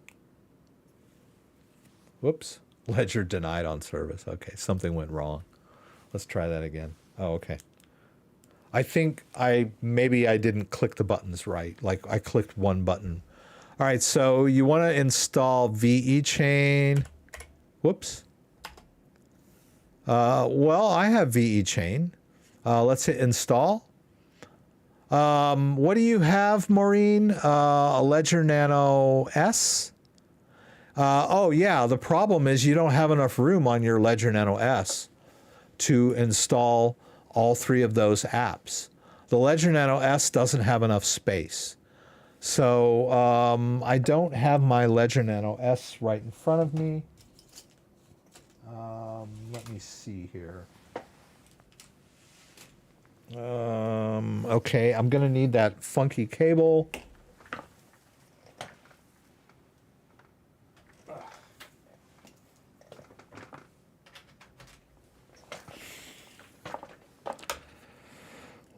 Whoops. Ledger denied on service. Okay, something went wrong. Let's try that again. Oh, okay. I think maybe I didn't click the buttons right. Like I clicked one button. All right, so you want to install VeChain. Whoops. Well, I have VeChain. Let's hit install. What do you have, Maureen? A Ledger Nano S? Oh, yeah, the problem is you don't have enough room on your Ledger Nano S to install all three of those apps. The Ledger Nano S doesn't have enough space. So I don't have my Ledger Nano S right in front of me. Let me see here. Okay, I'm going to need that funky cable.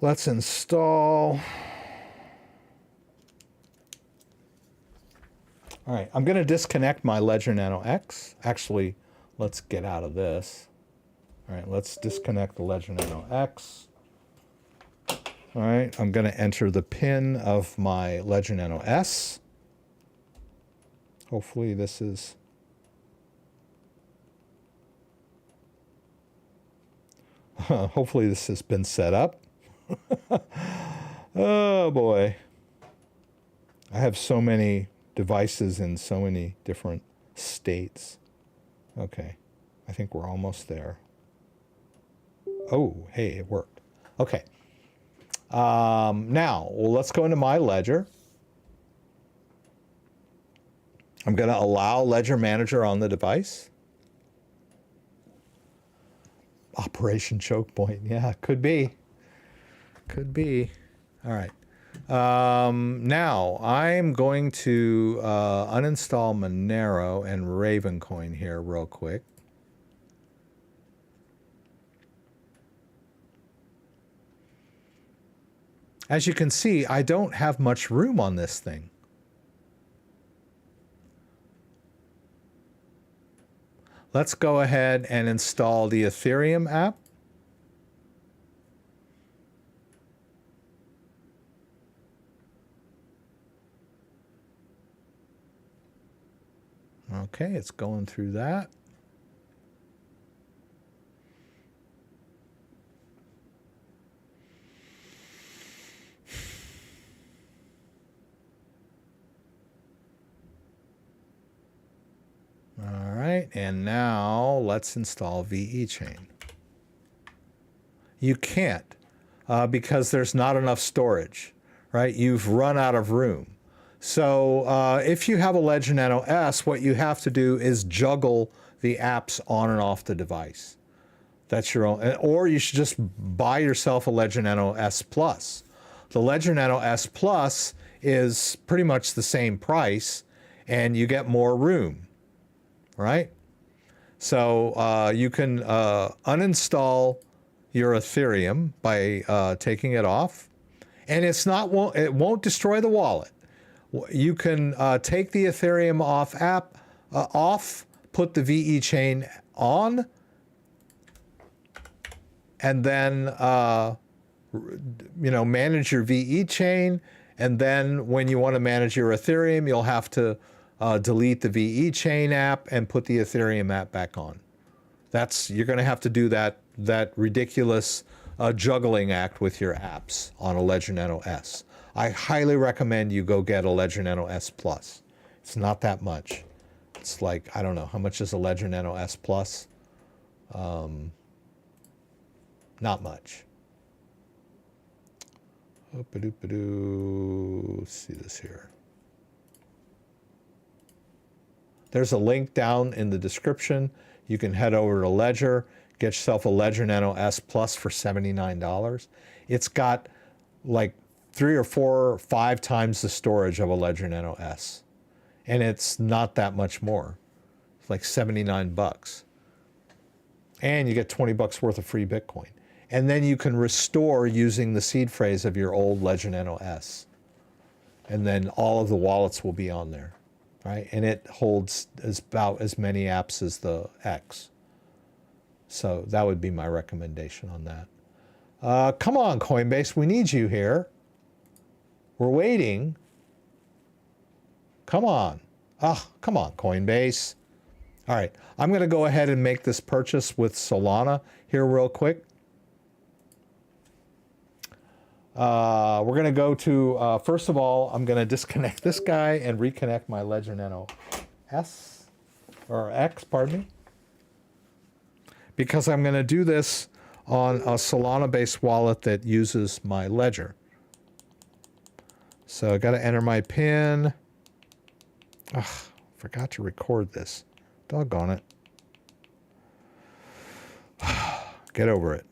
Let's install. All right, I'm going to disconnect my Ledger Nano X. Actually, let's get out of this. All right, let's disconnect the Ledger Nano X. All right, I'm going to enter the PIN of my Ledger Nano S. Hopefully this is... Hopefully this has been set up. Oh boy. I have so many devices in so many different states. Okay, I think we're almost there. Oh, hey, it worked. Okay. Now, well, let's go into my Ledger. I'm going to allow Ledger Manager on the device. Operation choke point. Yeah, could be. Could be. All right. Now I'm going to uninstall Monero and Ravencoin here real quick. As you can see, I don't have much room on this thing. Let's go ahead and install the Ethereum app. Okay, it's going through that. All right, and now let's install VE Chain. You can't because there's not enough storage, right? You've run out of room. So if you have a Ledger Nano S, what you have to do is juggle the apps on and off the device. That's your own, or you should just buy yourself a Ledger Nano S Plus. The Ledger Nano S Plus is pretty much the same price, and you get more room, right? So you can uninstall your Ethereum by taking it off, and it won't destroy the wallet. You can take the Ethereum off, put the VE chain on, and then manage your VE chain. And then when you want to manage your Ethereum, you'll have to delete the VE chain app and put the Ethereum app back on. You're going to have to do that ridiculous juggling act with your apps on a Ledger Nano S. I highly recommend you go get a Ledger Nano S Plus. It's not that much. It's like, I don't know, how much is a Ledger Nano S Plus? Not much. Let's see this here. There's a link down in the description. You can head over to Ledger, get yourself a Ledger Nano S Plus for $79. It's got like 3 or 4 or 5 times the storage of a Ledger Nano S. And it's not that much more. It's like 79 bucks. And you get 20 bucks worth of free Bitcoin. And then you can restore using the seed phrase of your old Ledger Nano S. And then all of the wallets will be on there, right? And it holds about as many apps as the X. So that would be my recommendation on that. Come on, Coinbase, we need you here. We're waiting. Come on. Come on, Coinbase. All right, I'm going to go ahead and make this purchase with Solana here real quick. We're going to go to, first of all, I'm going to disconnect this guy and reconnect my Ledger Nano S, or X, pardon me. Because I'm going to do this on a Solana-based wallet that uses my Ledger. So I got to enter my PIN. Forgot to record this. Doggone it. Get over it.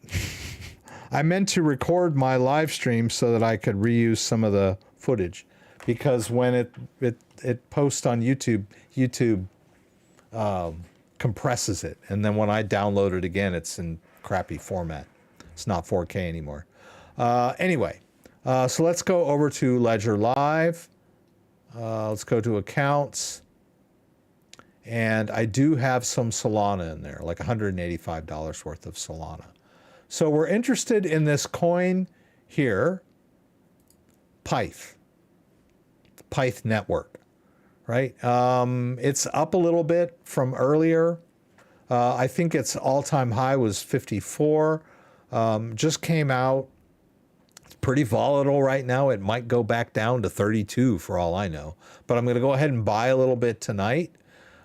I meant to record my live stream so that I could reuse some of the footage, because when it posts on YouTube, YouTube compresses it, and then when I download it again, it's in crappy format. It's not 4K anymore. Anyway. So let's go over to Ledger Live. Let's go to accounts. And I do have some Solana in there, like $185 worth of Solana. So we're interested in this coin here, Pyth Network, right? It's up a little bit from earlier. I think its all-time high was 54. Just came out. Pretty volatile right now. It might go back down to 32 for all I know. But I'm going to go ahead and buy a little bit tonight.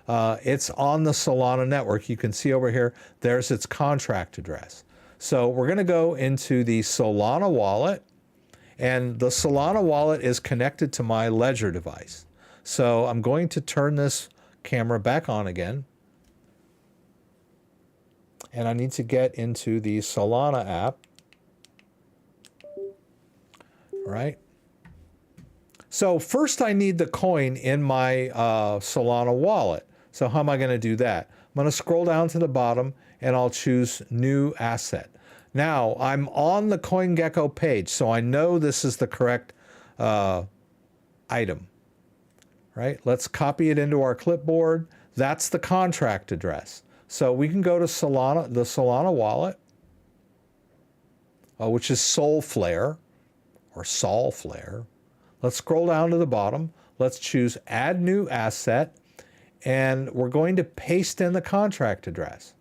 It's on the Solana network. You can see over here, there's its contract address. So we're going to go into the Solana wallet. And the Solana wallet is connected to my Ledger device. So I'm going to turn this camera back on again. And I need to get into the Solana app. Right? So first I need the coin in my Solana wallet. So how am I going to do that? I'm going to scroll down to the bottom and I'll choose New Asset. Now I'm on the CoinGecko page, so I know this is the correct item. Right? Let's copy it into our clipboard. That's the contract address. So we can go to Solana, the Solana wallet, which is Solflare or Solflare. Let's scroll down to the bottom. Let's choose Add New Asset, and we're going to paste in the contract address.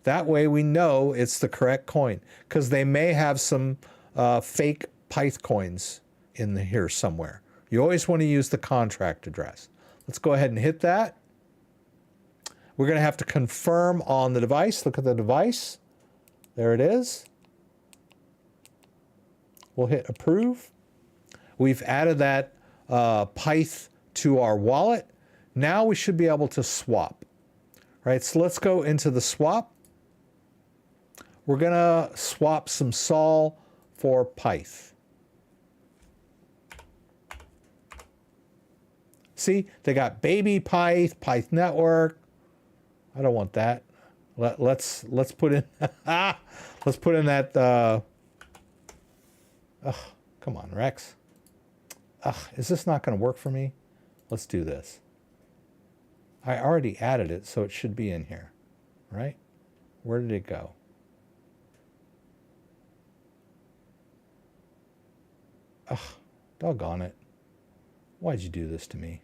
That way we know it's the correct coin, because they may have some fake Pyth coins in here somewhere. You always want to use the contract address. Let's go ahead and hit that. We're going to have to confirm on the device. Look at the device. There it is. We'll hit approve. We've added that Pyth to our wallet. Now we should be able to swap. Right, so let's go into the swap. We're going to swap some Sol for Pyth. See, they got baby Pyth, Pyth Network. I don't want that. Let's put in let's put in that. Come on, Rex. Is this not going to work for me? Let's do this. I already added it, so it should be in here, right? Where did it go? Doggone it. Why'd you do this to me?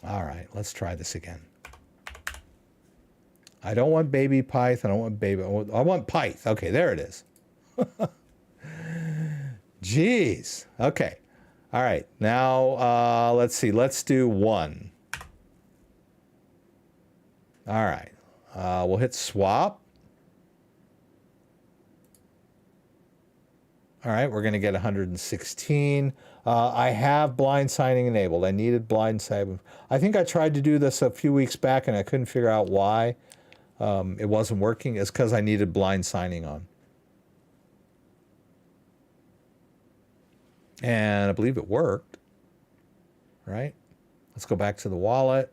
All right, let's try this again. I don't want baby Pyth. I don't want baby. I want Pyth. Okay, there it is. Jeez. Okay. All right. Now, let's see. Let's do 1. All right. We'll hit swap. All right. We're going to get 116. I have blind signing enabled. I needed blind signing. I think I tried to do this a few weeks back and I couldn't figure out why it wasn't working. It's because I needed blind signing on. And I believe it worked, right? Let's go back to the wallet.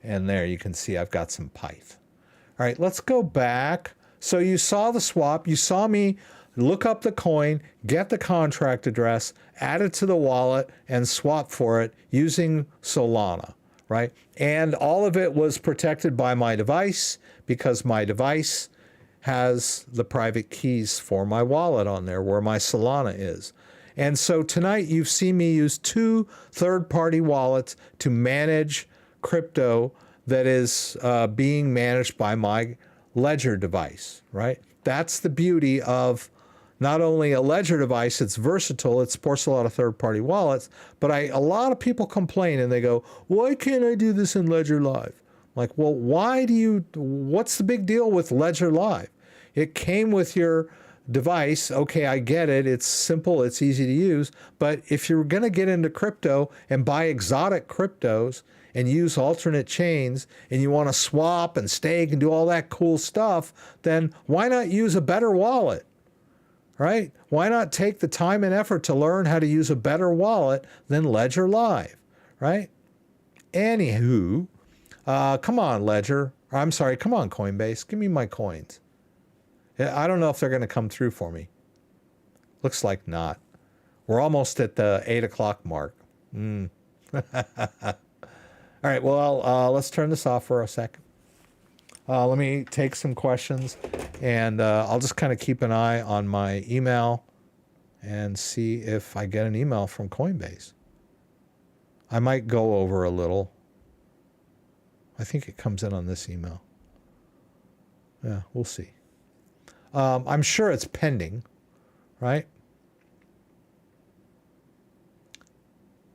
And there you can see I've got some Pyth. All right, let's go back. So you saw the swap. You saw me look up the coin, get the contract address, add it to the wallet, and swap for it using Solana, right? And all of it was protected by my device because my device has the private keys for my wallet on there where my Solana is. And so tonight you've seen me use 2 third-party wallets to manage crypto that is being managed by my Ledger device, right? That's the beauty of not only a Ledger device, it's versatile, it supports a lot of third-party wallets, but a lot of people complain and they go, why can't I do this in Ledger Live? I'm like, well, what's the big deal with Ledger Live? It came with your device. Okay, I get it. It's simple. It's easy to use. But if you're going to get into crypto and buy exotic cryptos and use alternate chains and you want to swap and stake and do all that cool stuff, then why not use a better wallet, right? Why not take the time and effort to learn how to use a better wallet than Ledger Live, right? Anywho, come on, Ledger. I'm sorry, come on, Coinbase. Give me my coins. I don't know if they're going to come through for me. Looks like not. We're almost at the 8 o'clock mark. All right, well, let's turn this off for a second. Let me take some questions, and I'll just kind of keep an eye on my email and see if I get an email from Coinbase. I might go over a little. I think it comes in on this email. Yeah, we'll see. I'm sure it's pending, right?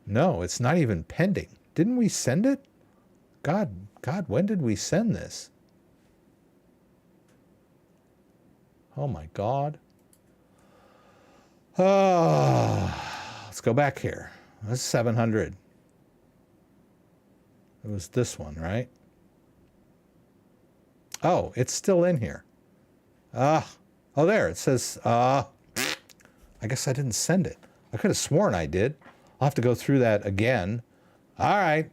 No, it's not even pending. Didn't we send it? God, when did we send this? Oh my God. Let's go back here. That's 700. It was this one, right? Oh, it's still in here. Oh, there. It says, I guess I didn't send it. I could have sworn I did. I'll have to go through that again. All right.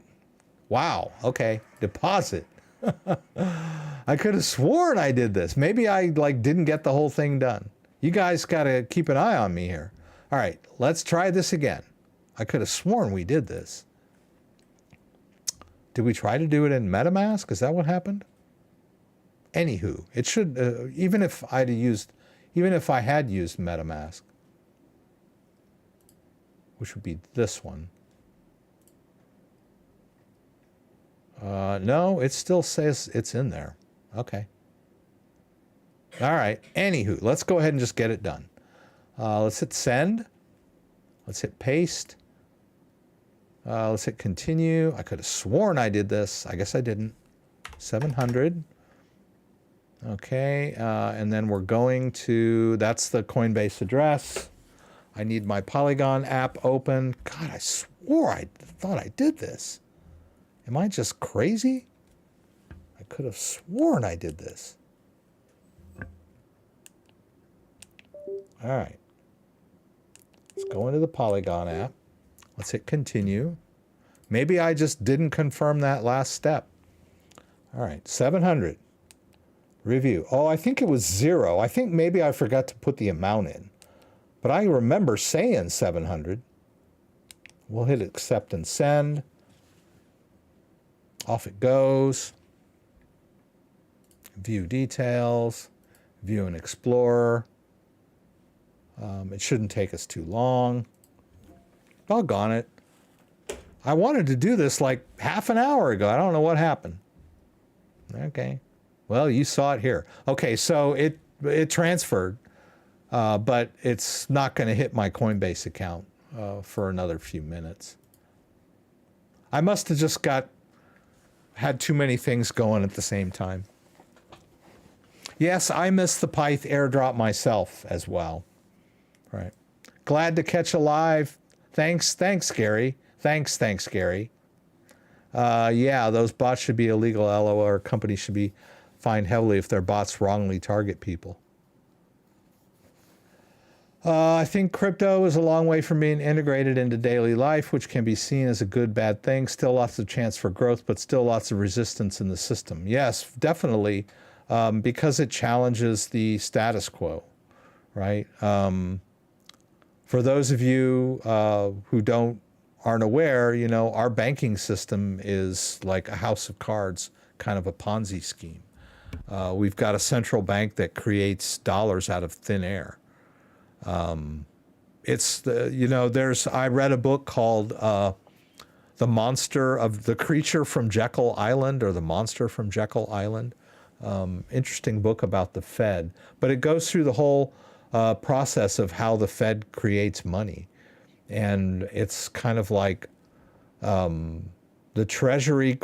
Wow. Okay. Deposit. I could have sworn I did this. Maybe I didn't get the whole thing done. You guys got to keep an eye on me here. All right. Let's try this again. I could have sworn we did this. Did we try to do it in MetaMask? Is that what happened? Anywho, it should, even if I had used MetaMask, which would be this one. No, it still says it's in there. Okay. All right. Anywho, let's go ahead and just get it done. Let's hit send. Let's hit paste. Let's hit continue. I could have sworn I did this. I guess I didn't. 700. Okay. And then we're going to, that's the Coinbase address. I need my Polygon app open. God, I swore I thought I did this. Am I just crazy? I could have sworn I did this. All right. Let's go into the Polygon app. Let's hit continue. Maybe I just didn't confirm that last step. All right, 700. Review. Oh, I think it was 0. I think maybe I forgot to put the amount in. But I remember saying 700. We'll hit accept and send. Off it goes. View details. View and explore. It shouldn't take us too long. Doggone it. I wanted to do this like half an hour ago. I don't know what happened. Okay. Well, you saw it here. Okay, so it transferred, but it's not going to hit my Coinbase account for another few minutes. I must have just had too many things going at the same time. Yes, I missed the Pyth airdrop myself as well. Right. Glad to catch a live. Thanks, Gary. Thanks, Gary. Yeah, those bots should be illegal. LOL. Companies should be fined heavily if their bots wrongly target people. I think crypto is a long way from being integrated into daily life, which can be seen as a good, bad thing. Still lots of chance for growth, but still lots of resistance in the system. Yes, definitely, because it challenges the status quo, right? For those of you who aren't aware, you know, our banking system is like a house of cards, kind of a Ponzi scheme. We've got a central bank that creates dollars out of thin air. It's the, you know, I read a book called The Creature from Jekyll Island, or The Monster from Jekyll Island. Interesting book about the Fed, but it goes through the whole process of how the Fed creates money. And it's kind of like the Treasury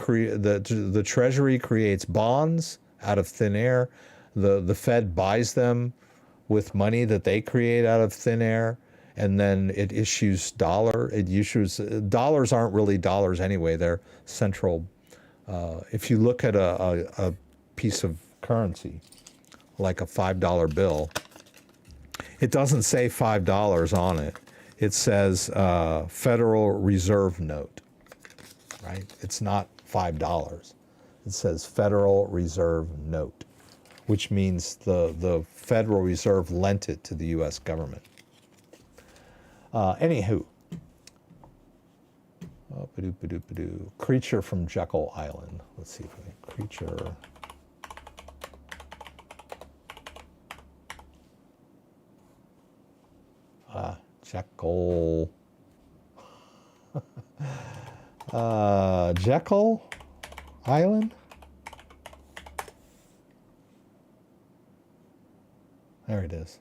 creates bonds out of thin air. The Fed buys them with money that they create out of thin air, and then it issues dollars aren't really dollars anyway. They're central. If you look at a piece of currency, like a $5 bill, it doesn't say $5 on it. It says Federal Reserve Note, right? It's not $5. It says Federal Reserve Note, which means the Federal Reserve lent it to the U.S. government. Anywho, Creature from Jekyll Island. Let's see if we can Creature. Jekyll. Jekyll Island? There it is.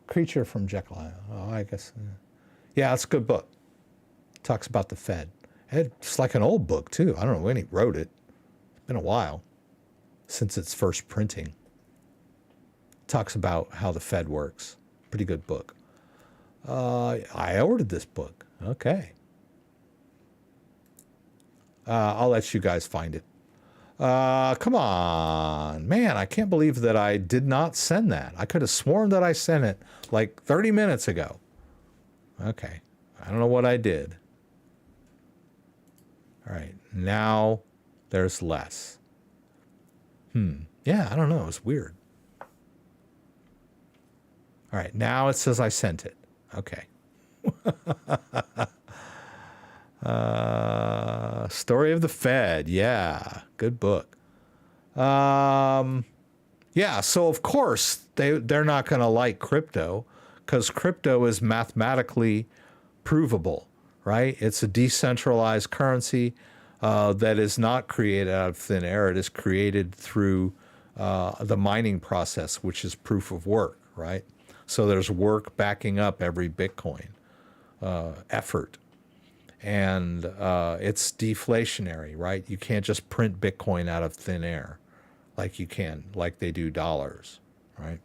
Creature from Jekyll Island. Oh, I guess. Yeah, it's a good book. Talks about the Fed. It's like an old book, too. I don't know when he wrote it. It's been a while since its first printing. Talks about how the Fed works. Pretty good book. I ordered this book. Okay. I'll let you guys find it. Come on, man, I can't believe that I did not send that. I could have sworn that I sent it like 30 minutes ago. Okay. I don't know what I did. All right. Now there's less. Yeah, I don't know. It's weird. All right. Now it says I sent it. Okay. Story of the Fed. Yeah. Good book. Yeah. So of course they're not going to like crypto because crypto is mathematically provable, right? It's a decentralized currency that is not created out of thin air. It is created through the mining process, which is proof of work, right? So there's work backing up every Bitcoin effort. And it's deflationary, right? You can't just print Bitcoin out of thin air like you can, like they do dollars, right?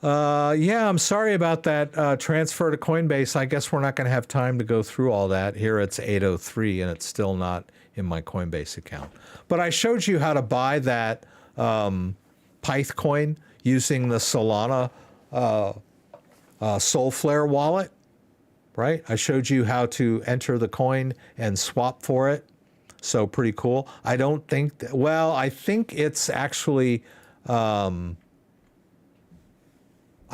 Yeah, I'm sorry about that transfer to Coinbase. I guess we're not going to have time to go through all that. Here it's 8:03 and it's still not in my Coinbase account. But I showed you how to buy that Pyth coin using the Solana Solflare wallet, right? I showed you how to enter the coin and swap for it. So pretty cool. I don't think, well, I think it's actually, I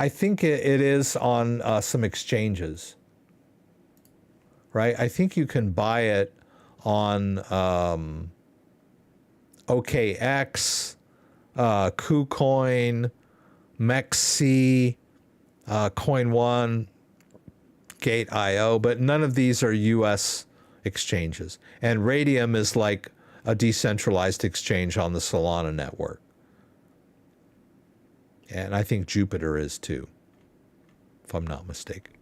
think it is on some exchanges, right? I think you can buy it on OKX, KuCoin, MEXC, Coin One, Gate.io, but none of these are US exchanges. And Radium is like a decentralized exchange on the Solana network. And I think Jupiter is too, if I'm not mistaken.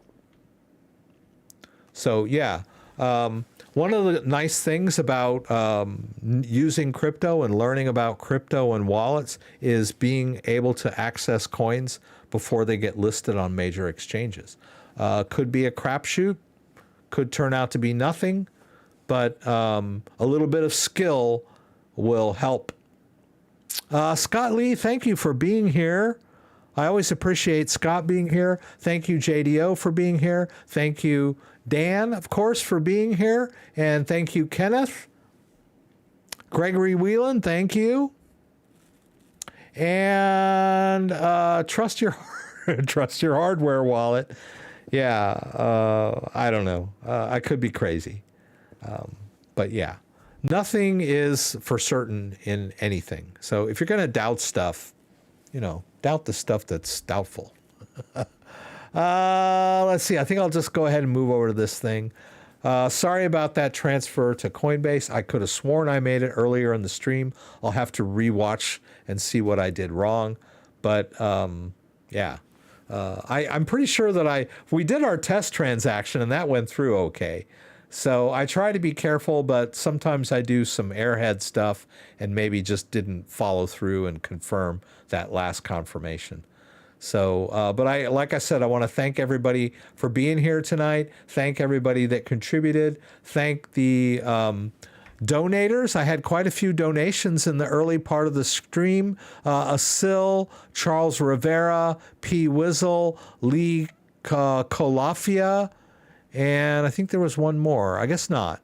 So yeah, one of the nice things about using crypto and learning about crypto and wallets is being able to access coins before they get listed on major exchanges. Could be a crapshoot, could turn out to be nothing, but a little bit of skill will help. Scott Lee, thank you for being here. I always appreciate Scott being here. Thank you, JDO, for being here. Thank you, Dan, of course, for being here. And thank you, Kenneth. Gregory Whelan, thank you. And trust your hardware wallet. Yeah, I don't know. I could be crazy. But yeah, nothing is for certain in anything. So if you're going to doubt stuff, you know, doubt the stuff that's doubtful. Let's see. I think I'll just go ahead and move over to this thing. Sorry about that transfer to Coinbase. I could have sworn I made it earlier in the stream. I'll have to rewatch and see what I did wrong. But yeah, I'm pretty sure that we did our test transaction and that went through okay. So I try to be careful, but sometimes I do some airhead stuff and maybe just didn't follow through and confirm that last confirmation. So, but like I said, I want to thank everybody for being here tonight. Thank everybody that contributed. Thank the donators. I had quite a few donations in the early part of the stream. Asil, Charles Rivera, P. Wizzle, Lee Colafia, and I think there was one more. I guess not.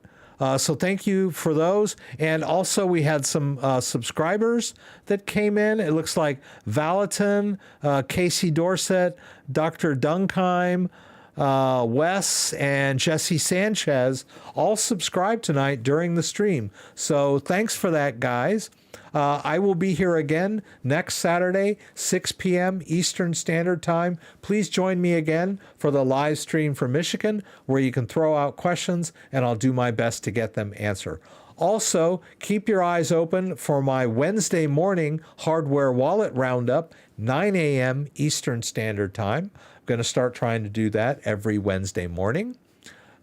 So thank you for those. And also we had some subscribers that came in. It looks like Valaton, Casey Dorset, Dr. Dunkheim, Wes, and Jesse Sanchez all subscribed tonight during the stream. So thanks for that, guys. I will be here again next Saturday, 6 p.m. Eastern Standard Time. Please join me again for the live stream from Michigan, where you can throw out questions, and I'll do my best to get them answered. Also, keep your eyes open for my Wednesday morning hardware wallet roundup, 9 a.m. Eastern Standard Time. I'm going to start trying to do that every Wednesday morning.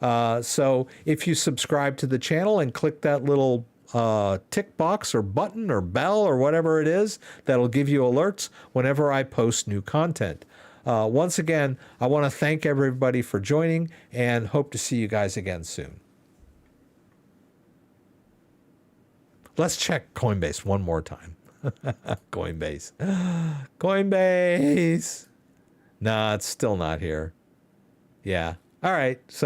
So if you subscribe to the channel and click that little tick box or button or bell or whatever it is, that'll give you alerts whenever I post new content. Once again, I want to thank everybody for joining and hope to see you guys again soon. Let's check Coinbase one more time. Coinbase. Coinbase. Nah, it's still not here. Yeah. All right. So